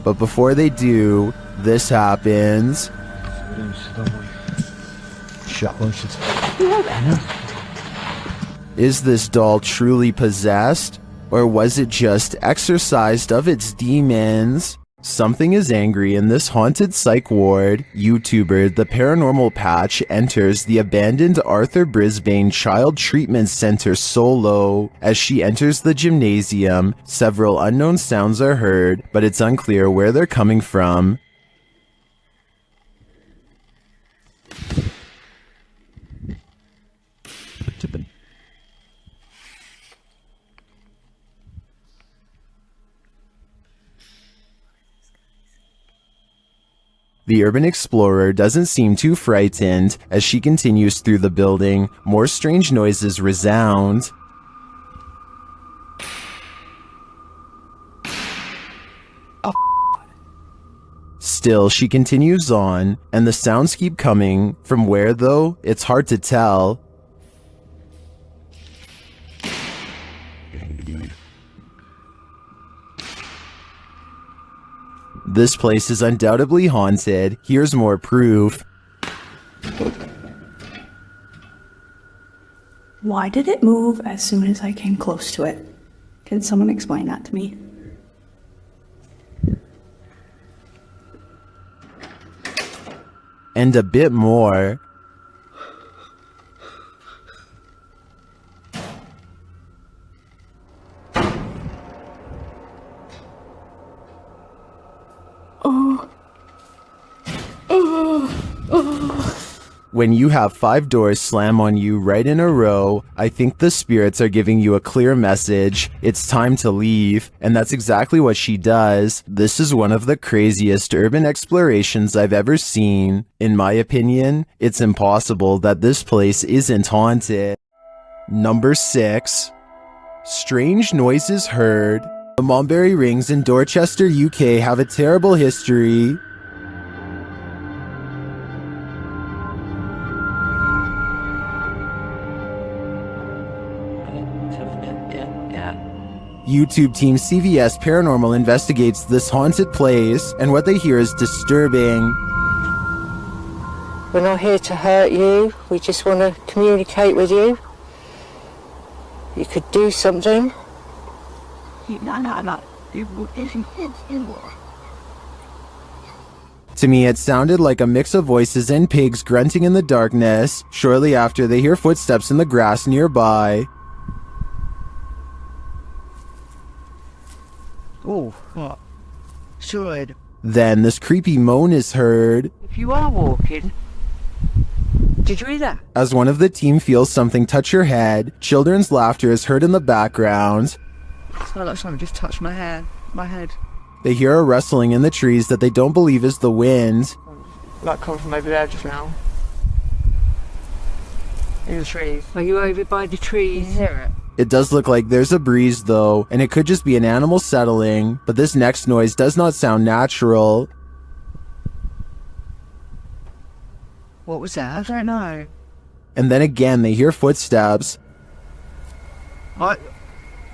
Speaker 1: But before they do, this happens. Is this doll truly possessed? Or was it just exorcised of its demons? Something is angry in this haunted psych ward. YouTuber The Paranormal Patch enters the abandoned Arthur Brisbane Child Treatment Center solo. As she enters the gymnasium, several unknown sounds are heard, but it's unclear where they're coming from. The urban explorer doesn't seem too frightened. As she continues through the building, more strange noises resound. Still, she continues on, and the sounds keep coming. From where, though, it's hard to tell. This place is undoubtedly haunted. Here's more proof.
Speaker 10: Why did it move as soon as I came close to it? Can someone explain that to me?
Speaker 1: And a bit more. When you have 5 doors slam on you right in a row, I think the spirits are giving you a clear message. It's time to leave, and that's exactly what she does. This is one of the craziest urban explorations I've ever seen. In my opinion, it's impossible that this place isn't haunted. Number 6. Strange noises heard. The Mulberry Rings in Dorchester, UK have a terrible history. YouTube team CVS Paranormal investigates this haunted place, and what they hear is disturbing.
Speaker 11: We're not here to hurt you, we just want to communicate with you. You could do something.
Speaker 1: To me, it sounded like a mix of voices and pigs grunting in the darkness. Shortly after, they hear footsteps in the grass nearby.
Speaker 11: Oh, what? Sure.
Speaker 1: Then this creepy moan is heard.
Speaker 11: If you are walking, did you hear that?
Speaker 1: As one of the team feels something touch her head, children's laughter is heard in the background.
Speaker 11: It's like something just touched my head.
Speaker 1: They hear a rustling in the trees that they don't believe is the wind.
Speaker 11: Like coming from over there just now. In the trees. Are you over by the trees? You hear it?
Speaker 1: It does look like there's a breeze though, and it could just be an animal settling, but this next noise does not sound natural.
Speaker 11: What was that? I don't know.
Speaker 1: And then again, they hear footsteps.
Speaker 11: What?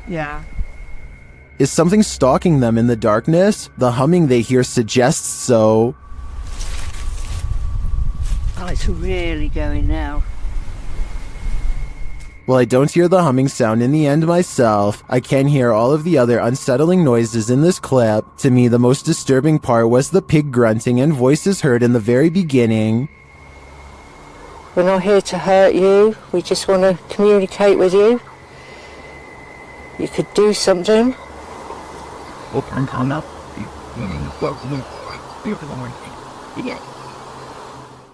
Speaker 11: Yeah.
Speaker 1: Is something stalking them in the darkness? The humming they hear suggests so.
Speaker 11: Oh, it's really going now.
Speaker 1: While I don't hear the humming sound in the end myself, I can hear all of the other unsettling noises in this clip. To me, the most disturbing part was the pig grunting and voices heard in the very beginning.
Speaker 11: We're not here to hurt you, we just want to communicate with you. You could do something.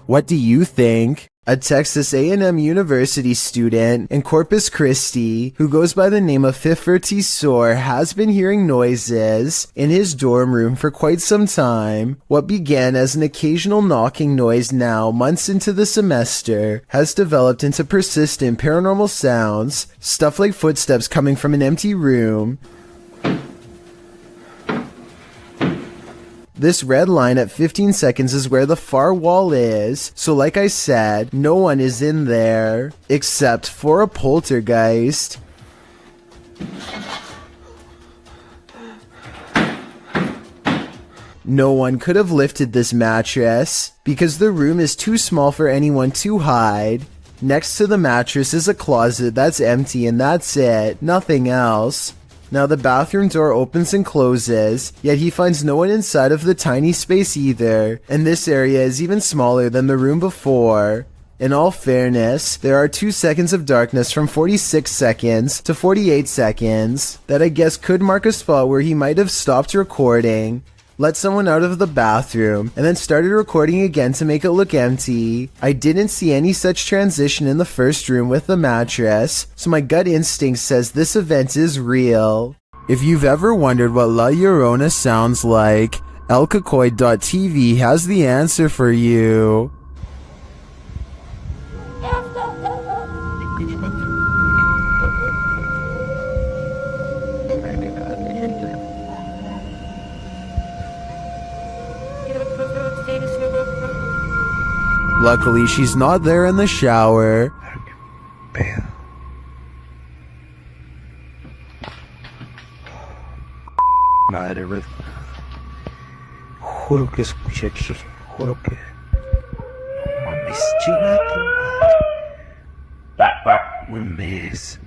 Speaker 1: What do you think? A Texas A&M University student in Corpus Christi who goes by the name of Fifferty Soar has been hearing noises in his dorm room for quite some time. What began as an occasional knocking noise now, months into the semester, has developed into persistent paranormal sounds, stuff like footsteps coming from an empty room. This red line at 15 seconds is where the far wall is, so like I said, no one is in there, except for a poltergeist. No one could have lifted this mattress, because the room is too small for anyone to hide. Next to the mattress is a closet that's empty and that's it, nothing else. Now the bathroom door opens and closes, yet he finds no one inside of the tiny space either, and this area is even smaller than the room before. In all fairness, there are 2 seconds of darkness from 46 seconds to 48 seconds that I guess could mark a spot where he might have stopped recording, let someone out of the bathroom, and then started recording again to make it look empty. I didn't see any such transition in the first room with the mattress, so my gut instinct says this event is real. If you've ever wondered what La Llorona sounds like, Elkakoid.tv has the answer for you. Luckily, she's not there in the shower.
Speaker 5: Madre, juro que escuché aquí, juro que... Mames, chinga tu madre. Un mes.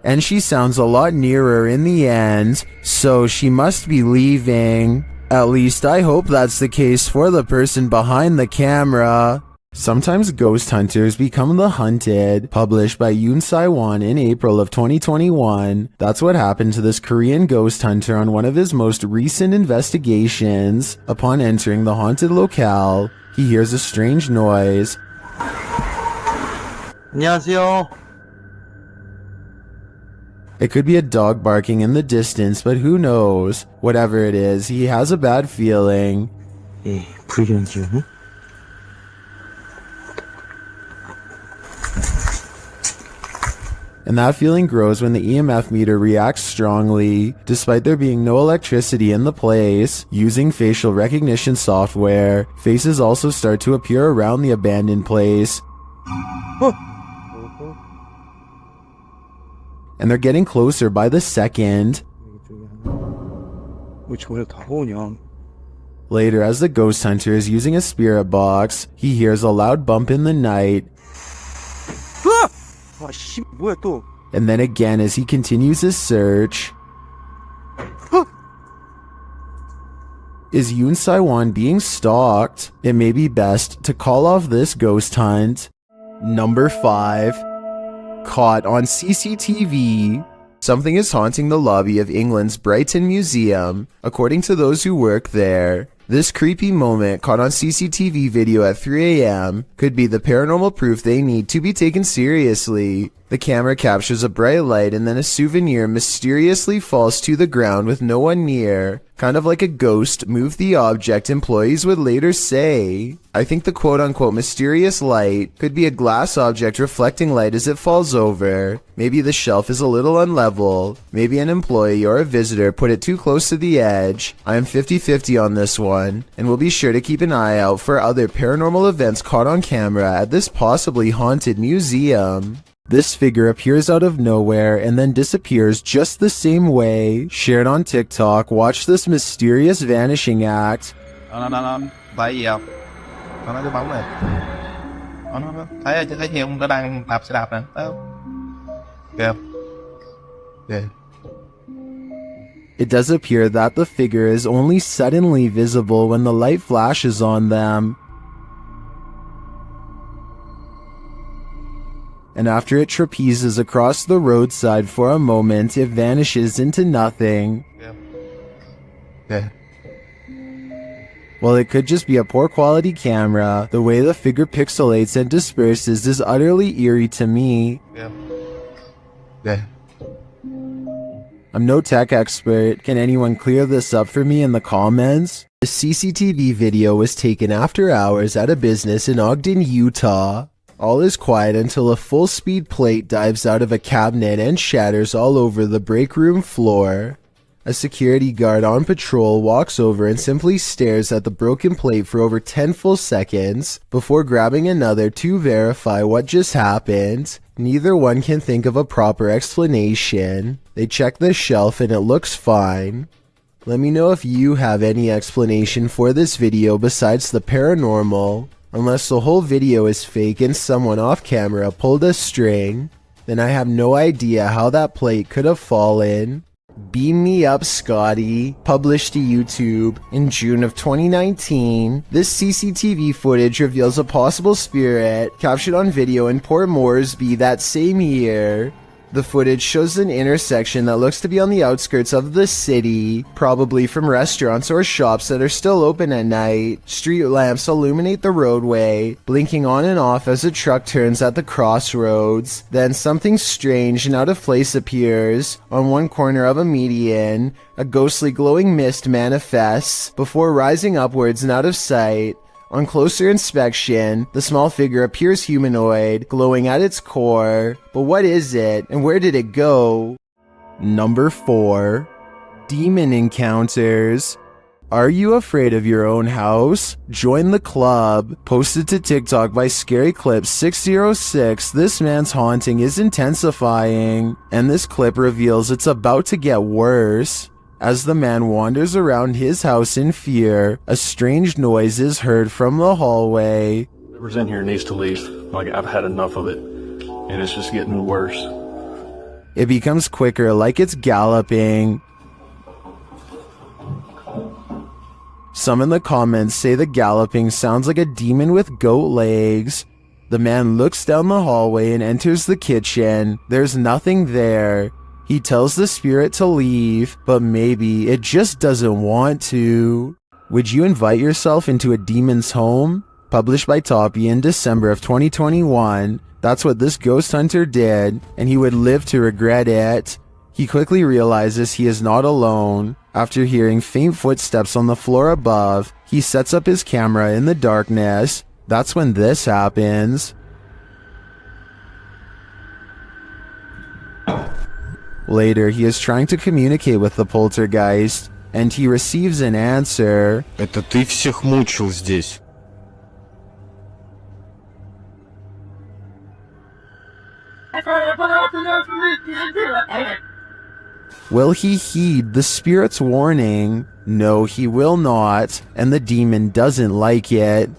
Speaker 1: And she sounds a lot nearer in the end, so she must be leaving. At least I hope that's the case for the person behind the camera. Sometimes ghost hunters become the hunted. Published by Yoon Sai-won in April of 2021. That's what happened to this Korean ghost hunter on one of his most recent investigations. Upon entering the haunted locale, he hears a strange noise.
Speaker 5: 안녕하세요.
Speaker 1: It could be a dog barking in the distance, but who knows? Whatever it is, he has a bad feeling.
Speaker 5: 예, 불길한 기운.
Speaker 1: And that feeling grows when the EMF meter reacts strongly, despite there being no electricity in the place. Using facial recognition software, faces also start to appear around the abandoned place. And they're getting closer by the second. Later, as the ghost hunter is using a spirit box, he hears a loud bump in the night. And then again as he continues his search. Is Yoon Sai-won being stalked? It may be best to call off this ghost hunt. Number 5. Caught on CCTV. Something is haunting the lobby of England's Brighton Museum, according to those who work there. This creepy moment caught on CCTV video at 3 a.m. could be the paranormal proof they need to be taken seriously. The camera captures a bright light and then a souvenir mysteriously falls to the ground with no one near. Kind of like a ghost moved the object, employees would later say. I think the quote-unquote mysterious light could be a glass object reflecting light as it falls over. Maybe the shelf is a little unlevel. Maybe an employee or a visitor put it too close to the edge. I am 50-50 on this one, and will be sure to keep an eye out for other paranormal events caught on camera at this possibly haunted museum. This figure appears out of nowhere and then disappears just the same way. Shared on TikTok, watch this mysterious vanishing act.
Speaker 12: Tại vì tao nói cái bóng này nó thấy khi ông nó đang đạp xe đạp nè, thấy không? Kìa. Kìa.
Speaker 1: It does appear that the figure is only suddenly visible when the light flashes on them. And after it trapezes across the roadside for a moment, it vanishes into nothing.
Speaker 12: Yeah.
Speaker 1: While it could just be a poor quality camera, the way the figure pixelates and disperses is utterly eerie to me.
Speaker 12: Yeah.
Speaker 1: I'm no tech expert. Can anyone clear this up for me in the comments? The CCTV video was taken after hours at a business in Ogden, Utah. All is quiet until a full-speed plate dives out of a cabinet and shatters all over the break room floor. A security guard on patrol walks over and simply stares at the broken plate for over 10 full seconds before grabbing another to verify what just happened. Neither one can think of a proper explanation. They check the shelf and it looks fine. Let me know if you have any explanation for this video besides the paranormal. Unless the whole video is fake and someone off camera pulled a string, then I have no idea how that plate could have fallen. Beam Me Up Scotty, published to YouTube in June of 2019. This CCTV footage reveals a possible spirit captured on video in Port Moresby that same year. The footage shows an intersection that looks to be on the outskirts of the city, probably from restaurants or shops that are still open at night. Street lamps illuminate the roadway, blinking on and off as a truck turns at the crossroads. Then something strange and out of place appears. On one corner of a median, a ghostly glowing mist manifests before rising upwards and out of sight. On closer inspection, the small figure appears humanoid, glowing at its core. But what is it, and where did it go? Number 4. Demon Encounters. Are you afraid of your own house? Join the club. Posted to TikTok by Scary Clip 606, this man's haunting is intensifying, and this clip reveals it's about to get worse. As the man wanders around his house in fear, a strange noise is heard from the hallway.
Speaker 13: Whoever's in here needs to leave. Like, I've had enough of it, and it's just getting worse.
Speaker 1: It becomes quicker, like it's galloping. Some in the comments say the galloping sounds like a demon with goat legs. The man looks down the hallway and enters the kitchen. There's nothing there. He tells the spirit to leave, but maybe it just doesn't want to. Would you invite yourself into a demon's home? Published by Toppy in December of 2021. That's what this ghost hunter did, and he would live to regret it. He quickly realizes he is not alone. After hearing faint footsteps on the floor above, he sets up his camera in the darkness. That's when this happens. Later, he is trying to communicate with the poltergeist, and he receives an answer.
Speaker 5: Это ты всех мучил здесь.
Speaker 1: Will he heed the spirit's warning? No, he will not, and the demon doesn't like it.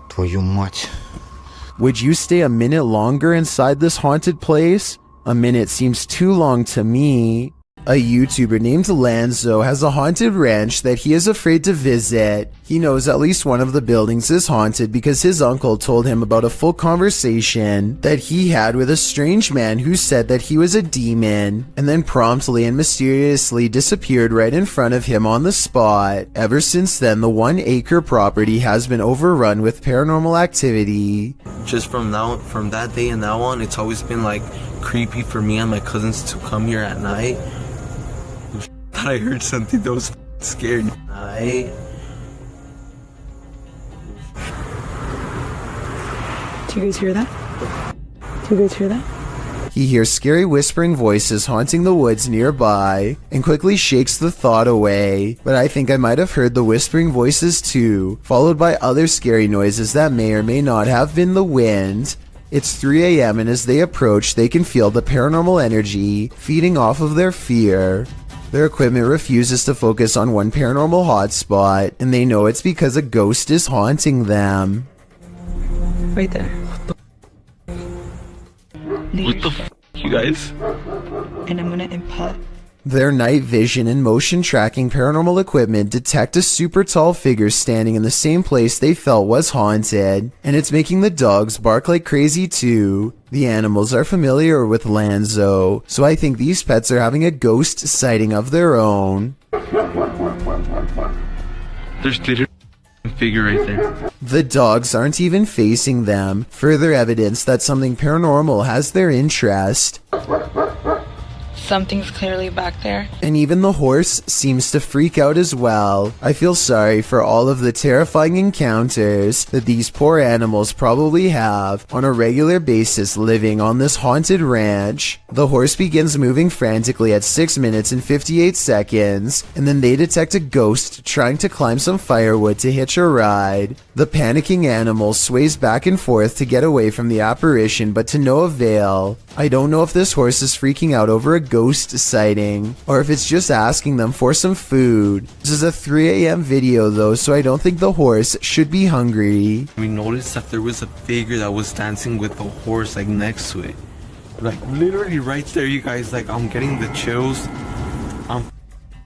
Speaker 5: Твою мать.
Speaker 1: Would you stay a minute longer inside this haunted place? A minute seems too long to me. A YouTuber named Lanzo has a haunted ranch that he is afraid to visit. He knows at least one of the buildings is haunted because his uncle told him about a full conversation that he had with a strange man who said that he was a demon, and then promptly and mysteriously disappeared right in front of him on the spot. Ever since then, the 1-acre property has been overrun with paranormal activity.
Speaker 14: Just from that day and now on, it's always been like creepy for me and my cousins to come here at night. I heard something that was scared.
Speaker 10: Do you guys hear that? Do you guys hear that?
Speaker 1: He hears scary whispering voices haunting the woods nearby and quickly shakes the thought away. But I think I might have heard the whispering voices too, followed by other scary noises that may or may not have been the wind. It's 3 a.m. and as they approach, they can feel the paranormal energy feeding off of their fear. Their equipment refuses to focus on one paranormal hotspot, and they know it's because a ghost is haunting them.
Speaker 10: Right there.
Speaker 14: What the f***, you guys?
Speaker 10: And I'm gonna input.
Speaker 1: Their night vision and motion tracking paranormal equipment detect a super tall figure standing in the same place they felt was haunted, and it's making the dogs bark like crazy too. The animals are familiar with Lanzo, so I think these pets are having a ghost sighting of their own.
Speaker 14: There's literally a figure right there.
Speaker 1: The dogs aren't even facing them, further evidence that something paranormal has their interest.
Speaker 15: Something's clearly back there.
Speaker 1: And even the horse seems to freak out as well. I feel sorry for all of the terrifying encounters that these poor animals probably have on a regular basis living on this haunted ranch. The horse begins moving frantically at 6 minutes and 58 seconds, and then they detect a ghost trying to climb some firewood to hitch a ride. The panicking animal sways back and forth to get away from the apparition, but to no avail. I don't know if this horse is freaking out over a ghost sighting, or if it's just asking them for some food. This is a 3 a.m. video though, so I don't think the horse should be hungry.
Speaker 14: We noticed that there was a figure that was dancing with the horse like next to it. Like literally right there, you guys, like I'm getting the chills. I'm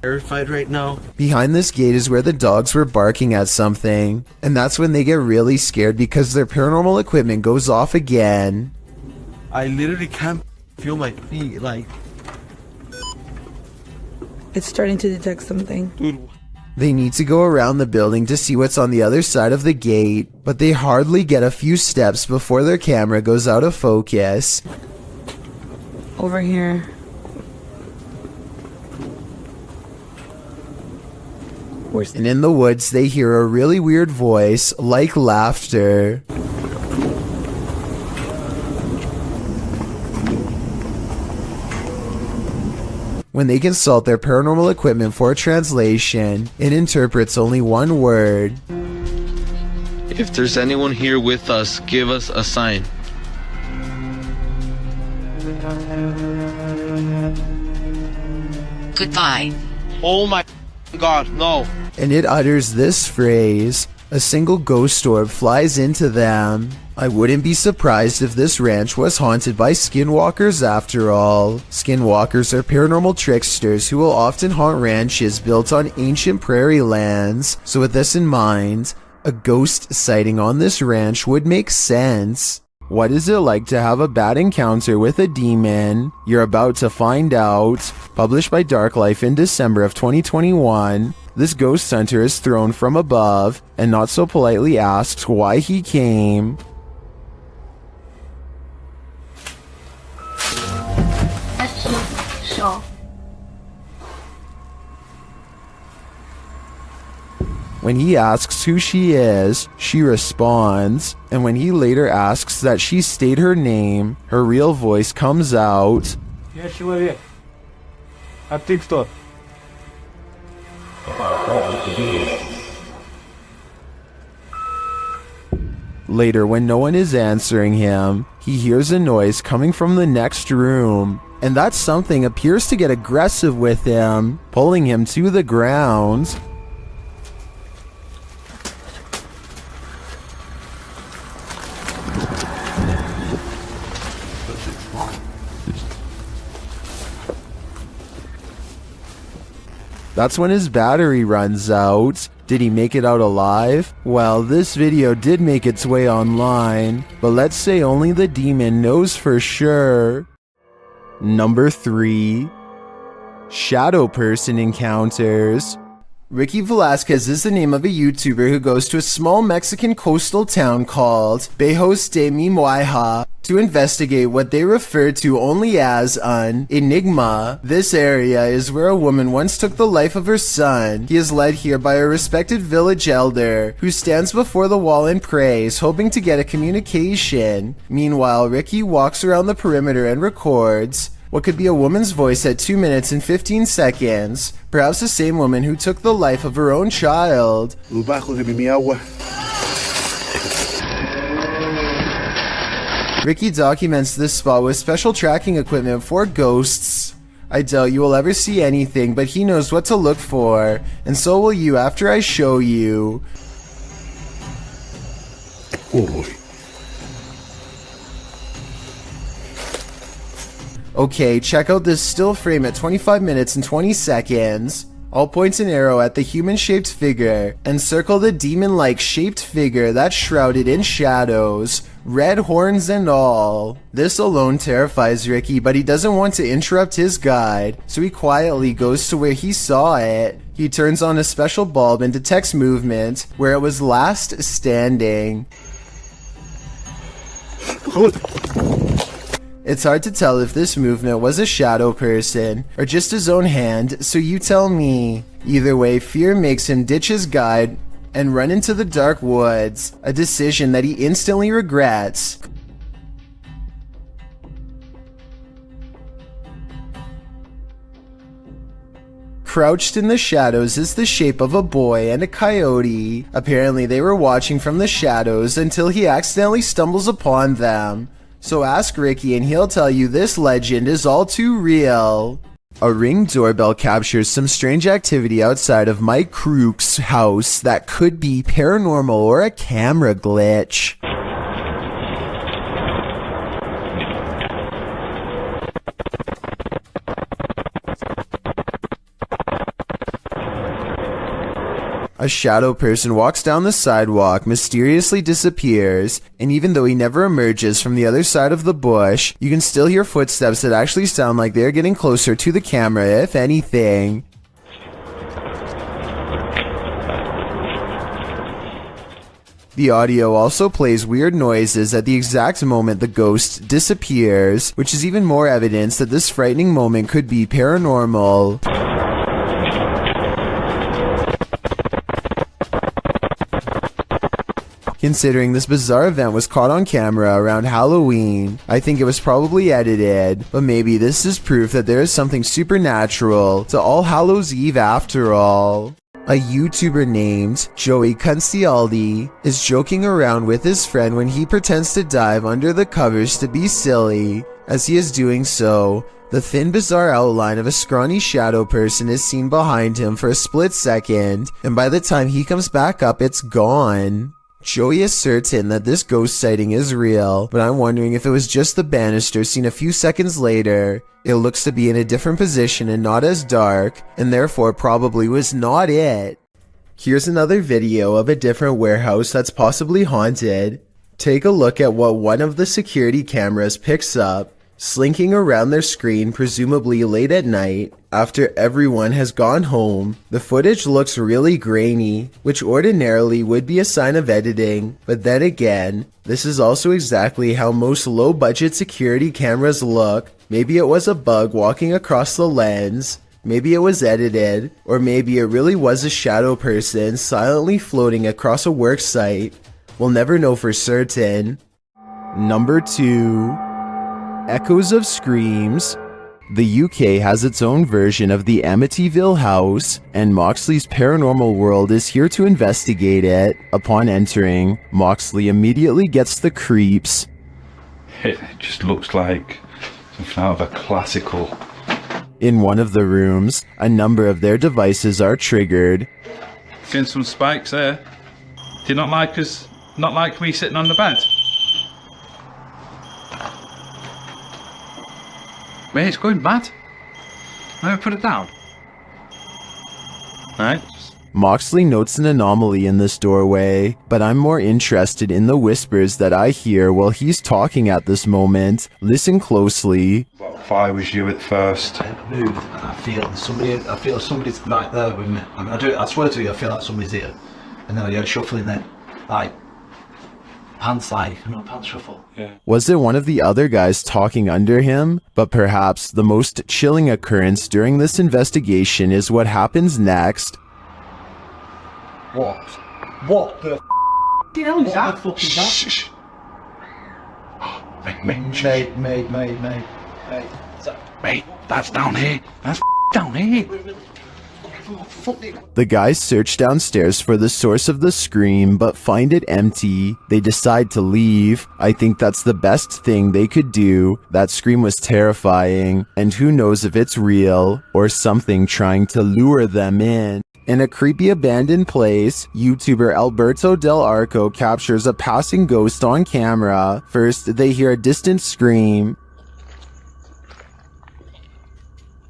Speaker 14: terrified right now.
Speaker 1: Behind this gate is where the dogs were barking at something, and that's when they get really scared because their paranormal equipment goes off again.
Speaker 14: I literally can't feel my feet, like...
Speaker 15: It's starting to detect something.
Speaker 14: Dude.
Speaker 1: They need to go around the building to see what's on the other side of the gate, but they hardly get a few steps before their camera goes out of focus.
Speaker 15: Over here.
Speaker 1: And in the woods, they hear a really weird voice, like laughter. When they consult their paranormal equipment for a translation, it interprets only one word.
Speaker 14: If there's anyone here with us, give us a sign.
Speaker 16: Goodbye.
Speaker 14: Oh my God, no.
Speaker 1: And it utters this phrase. A single ghost orb flies into them. I wouldn't be surprised if this ranch was haunted by skinwalkers after all. Skinwalkers are paranormal tricksters who will often haunt ranches built on ancient prairie lands. So with this in mind, a ghost sighting on this ranch would make sense. What is it like to have a bad encounter with a demon? You're about to find out. Published by Dark Life in December of 2021, this ghost hunter is thrown from above and not so politely asks why he came.
Speaker 4: Sure.
Speaker 1: When he asks who she is, she responds, and when he later asks that she state her name, her real voice comes out.
Speaker 17: Я человек. А ты кто?
Speaker 1: Later, when no one is answering him, he hears a noise coming from the next room, and that something appears to get aggressive with him, pulling him to the ground. That's when his battery runs out. Did he make it out alive? Well, this video did make its way online, but let's say only the demon knows for sure. Number 3. Shadow Person Encounters. Ricky Velasquez is the name of a YouTuber who goes to a small Mexican coastal town called Bejos de Mimoaja to investigate what they refer to only as an enigma. This area is where a woman once took the life of her son. He is led here by a respected village elder who stands before the wall and prays, hoping to get a communication. Meanwhile, Ricky walks around the perimeter and records what could be a woman's voice at 2 minutes and 15 seconds. Perhaps the same woman who took the life of her own child. Ricky documents this spot with special tracking equipment for ghosts. I doubt you will ever see anything, but he knows what to look for, and so will you after I show you. Okay, check out this still frame at 25 minutes and 20 seconds. I'll point an arrow at the human-shaped figure and circle the demon-like shaped figure that's shrouded in shadows, red horns and all. This alone terrifies Ricky, but he doesn't want to interrupt his guide, so he quietly goes to where he saw it. He turns on a special bulb and detects movement where it was last standing. It's hard to tell if this movement was a shadow person or just his own hand, so you tell me. Either way, fear makes him ditch his guide and run into the dark woods, a decision that he instantly regrets. Crouched in the shadows is the shape of a boy and a coyote. Apparently they were watching from the shadows until he accidentally stumbles upon them. So ask Ricky and he'll tell you this legend is all too real. A Ring doorbell captures some strange activity outside of Mike Crook's house that could be paranormal or a camera glitch. A shadow person walks down the sidewalk, mysteriously disappears, and even though he never emerges from the other side of the bush, you can still hear footsteps that actually sound like they're getting closer to the camera, if anything. The audio also plays weird noises at the exact moment the ghost disappears, which is even more evidence that this frightening moment could be paranormal. Considering this bizarre event was caught on camera around Halloween, I think it was probably edited, but maybe this is proof that there is something supernatural to All Hallows Eve after all. A YouTuber named Joey Cuncialdi is joking around with his friend when he pretends to dive under the covers to be silly. As he is doing so, the thin bizarre outline of a scrawny shadow person is seen behind him for a split second, and by the time he comes back up, it's gone. Joey is certain that this ghost sighting is real, but I'm wondering if it was just the banister seen a few seconds later. It looks to be in a different position and not as dark, and therefore probably was not it. Here's another video of a different warehouse that's possibly haunted. Take a look at what one of the security cameras picks up. Slinking around their screen, presumably late at night, after everyone has gone home, the footage looks really grainy, which ordinarily would be a sign of editing, but then again, this is also exactly how most low-budget security cameras look. Maybe it was a bug walking across the lens, maybe it was edited, or maybe it really was a shadow person silently floating across a work site. We'll never know for certain. Number 2. Echoes of Screams. The UK has its own version of the Amityville house, and Moxley's paranormal world is here to investigate it. Upon entering, Moxley immediately gets the creeps.
Speaker 16: It just looks like something out of a classical.
Speaker 1: In one of the rooms, a number of their devices are triggered.
Speaker 16: Getting some spikes there. Do you not like us? Not like me sitting on the bed? Mate, it's going mad. Never put it down. Right.
Speaker 1: Moxley notes an anomaly in this doorway, but I'm more interested in the whispers that I hear while he's talking at this moment. Listen closely.
Speaker 16: Well, if I was you at first.
Speaker 6: I move and I feel somebody's right there with me. I mean, I swear to you, I feel like somebody's here. And then I hear shuffling then. Pants shuffle. Yeah.
Speaker 1: Was it one of the other guys talking under him? But perhaps the most chilling occurrence during this investigation is what happens next.
Speaker 6: What? What the hell is that? What the fuck is that?
Speaker 16: Shh. Mate, that's down here. That's down here.
Speaker 1: The guys search downstairs for the source of the scream, but find it empty. They decide to leave. I think that's the best thing they could do. That scream was terrifying, and who knows if it's real, or something trying to lure them in. In a creepy abandoned place, YouTuber Alberto Del Arco captures a passing ghost on camera. First, they hear a distant scream.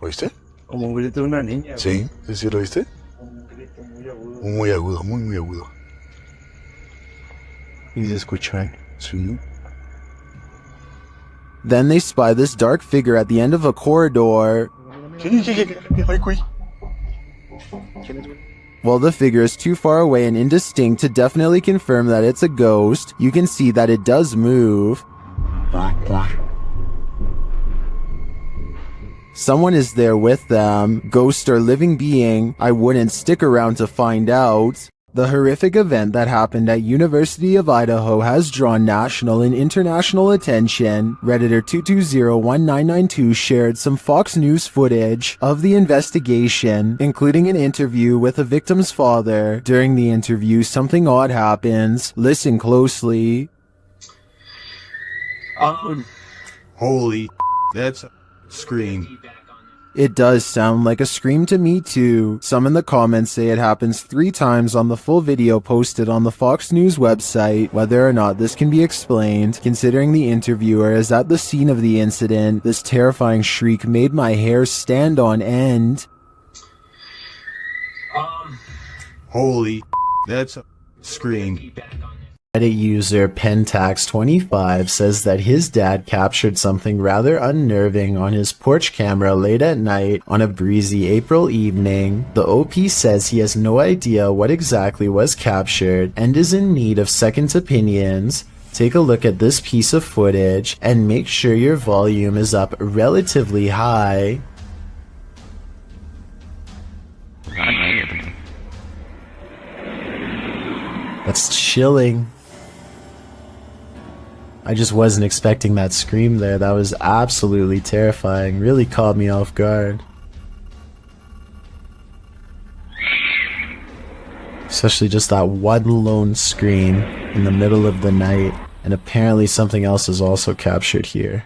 Speaker 5: ¿Oíste?
Speaker 17: Como un grito de una niña.
Speaker 5: Sí, ¿sí lo oíste? Muy agudo, muy agudo.
Speaker 17: Y se escucha.
Speaker 5: Sí.
Speaker 1: Then they spy this dark figure at the end of a corridor. While the figure is too far away and indistinct to definitely confirm that it's a ghost, you can see that it does move. Someone is there with them, ghost or living being. I wouldn't stick around to find out. The horrific event that happened at University of Idaho has drawn national and international attention. Redditor 2201992 shared some Fox News footage of the investigation, including an interview with the victim's father. During the interview, something odd happens. Listen closely.
Speaker 5: Holy, that's a scream.
Speaker 1: It does sound like a scream to me too. Some in the comments say it happens 3 times on the full video posted on the Fox News website. Whether or not this can be explained, considering the interviewer is at the scene of the incident, this terrifying shriek made my hair stand on end.
Speaker 17: Holy, that's a scream.
Speaker 1: Reddit user Pentax25 says that his dad captured something rather unnerving on his porch camera late at night on a breezy April evening. The OP says he has no idea what exactly was captured and is in need of second opinions. Take a look at this piece of footage and make sure your volume is up relatively high. That's chilling. I just wasn't expecting that scream there. That was absolutely terrifying. Really caught me off guard. Especially just that one lone scream in the middle of the night. And apparently something else is also captured here.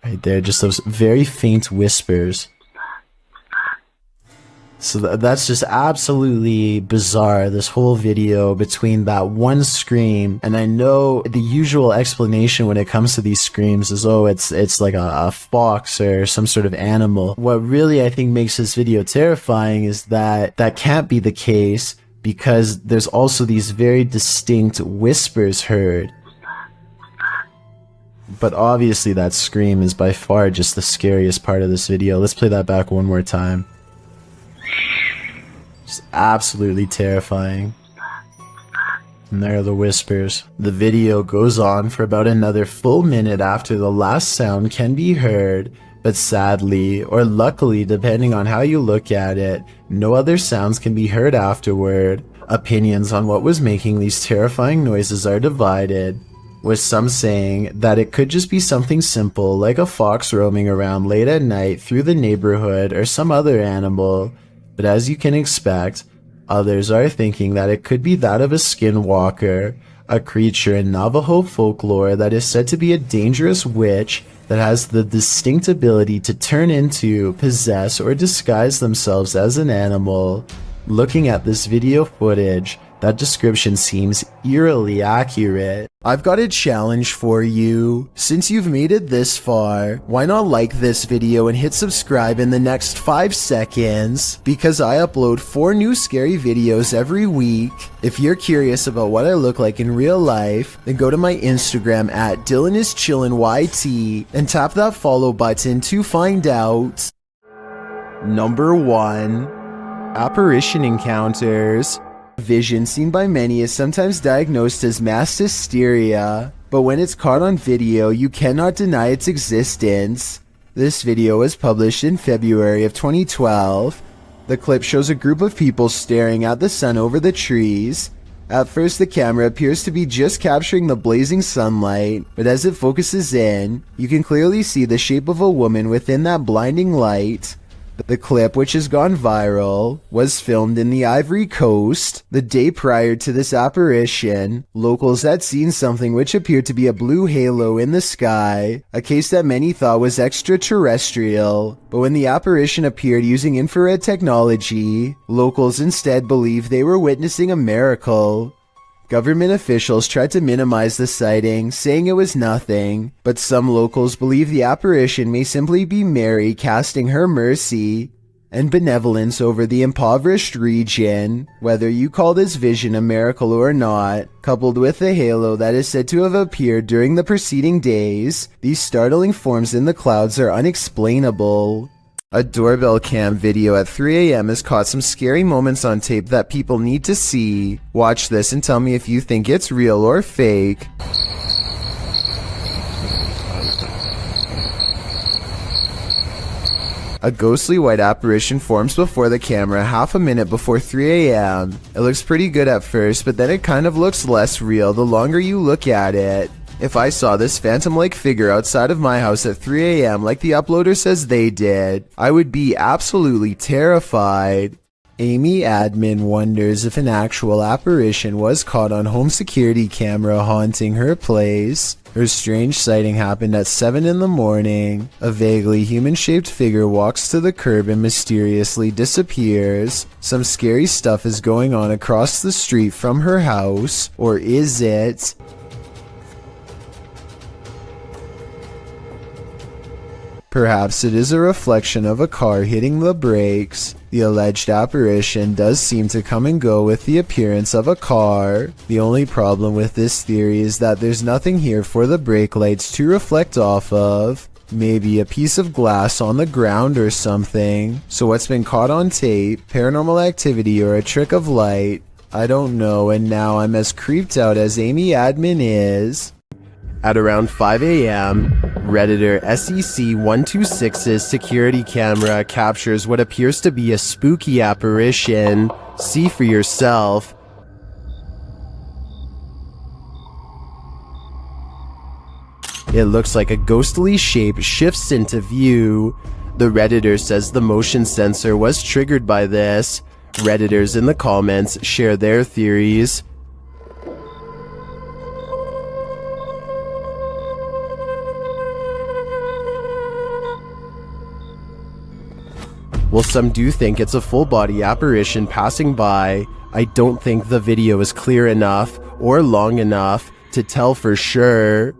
Speaker 1: Right there, just those very faint whispers. So that's just absolutely bizarre, this whole video between that one scream, and I know the usual explanation when it comes to these screams is, oh, it's like a fox or some sort of animal. What really I think makes this video terrifying is that that can't be the case, because there's also these very distinct whispers heard. But obviously that scream is by far just the scariest part of this video. Let's play that back one more time. It's absolutely terrifying. And there are the whispers. The video goes on for about another full minute after the last sound can be heard, but sadly, or luckily depending on how you look at it, no other sounds can be heard afterward. Opinions on what was making these terrifying noises are divided, with some saying that it could just be something simple like a fox roaming around late at night through the neighborhood or some other animal. But as you can expect, others are thinking that it could be that of a skinwalker, a creature in Navajo folklore that is said to be a dangerous witch that has the distinct ability to turn into, possess, or disguise themselves as an animal. Looking at this video footage, that description seems eerily accurate. I've got a challenge for you. Since you've made it this far, why not like this video and hit subscribe in the next 5 seconds? Because I upload 4 new scary videos every week. If you're curious about what I look like in real life, then go to my Instagram at DylanIsChillinYT and tap that follow button to find out. Number 1. Apparition encounters. Vision seen by many is sometimes diagnosed as mass hysteria, but when it's caught on video, you cannot deny its existence. This video was published in February of 2012. The clip shows a group of people staring at the sun over the trees. At first, the camera appears to be just capturing the blazing sunlight, but as it focuses in, you can clearly see the shape of a woman within that blinding light. The clip, which has gone viral, was filmed in the Ivory Coast. The day prior to this apparition, locals had seen something which appeared to be a blue halo in the sky, a case that many thought was extraterrestrial. But when the apparition appeared using infrared technology, locals instead believed they were witnessing a miracle. Government officials tried to minimize the sighting, saying it was nothing, but some locals believe the apparition may simply be Mary casting her mercy and benevolence over the impoverished region. Whether you call this vision a miracle or not, coupled with the halo that is said to have appeared during the preceding days, these startling forms in the clouds are unexplainable. A doorbell cam video at 3 a.m. has caught some scary moments on tape that people need to see. Watch this and tell me if you think it's real or fake. A ghostly white apparition forms before the camera half a minute before 3 a.m. It looks pretty good at first, but then it kind of looks less real the longer you look at it. If I saw this phantom-like figure outside of my house at 3 a.m. like the uploader says they did, I would be absolutely terrified. Amy Admin wonders if an actual apparition was caught on home security camera haunting her place. Her strange sighting happened at 7 in the morning. A vaguely human-shaped figure walks to the curb and mysteriously disappears. Some scary stuff is going on across the street from her house. Or is it? Perhaps it is a reflection of a car hitting the brakes. The alleged apparition does seem to come and go with the appearance of a car. The only problem with this theory is that there's nothing here for the brake lights to reflect off of. Maybe a piece of glass on the ground or something. So what's been caught on tape, paranormal activity, or a trick of light? I don't know, and now I'm as creeped out as Amy Admin is. At around 5 a.m., Redditor SEC126's security camera captures what appears to be a spooky apparition. See for yourself. It looks like a ghostly shape shifts into view. The Redditor says the motion sensor was triggered by this. Redditors in the comments share their theories. While some do think it's a full-body apparition passing by, I don't think the video is clear enough or long enough to tell for sure.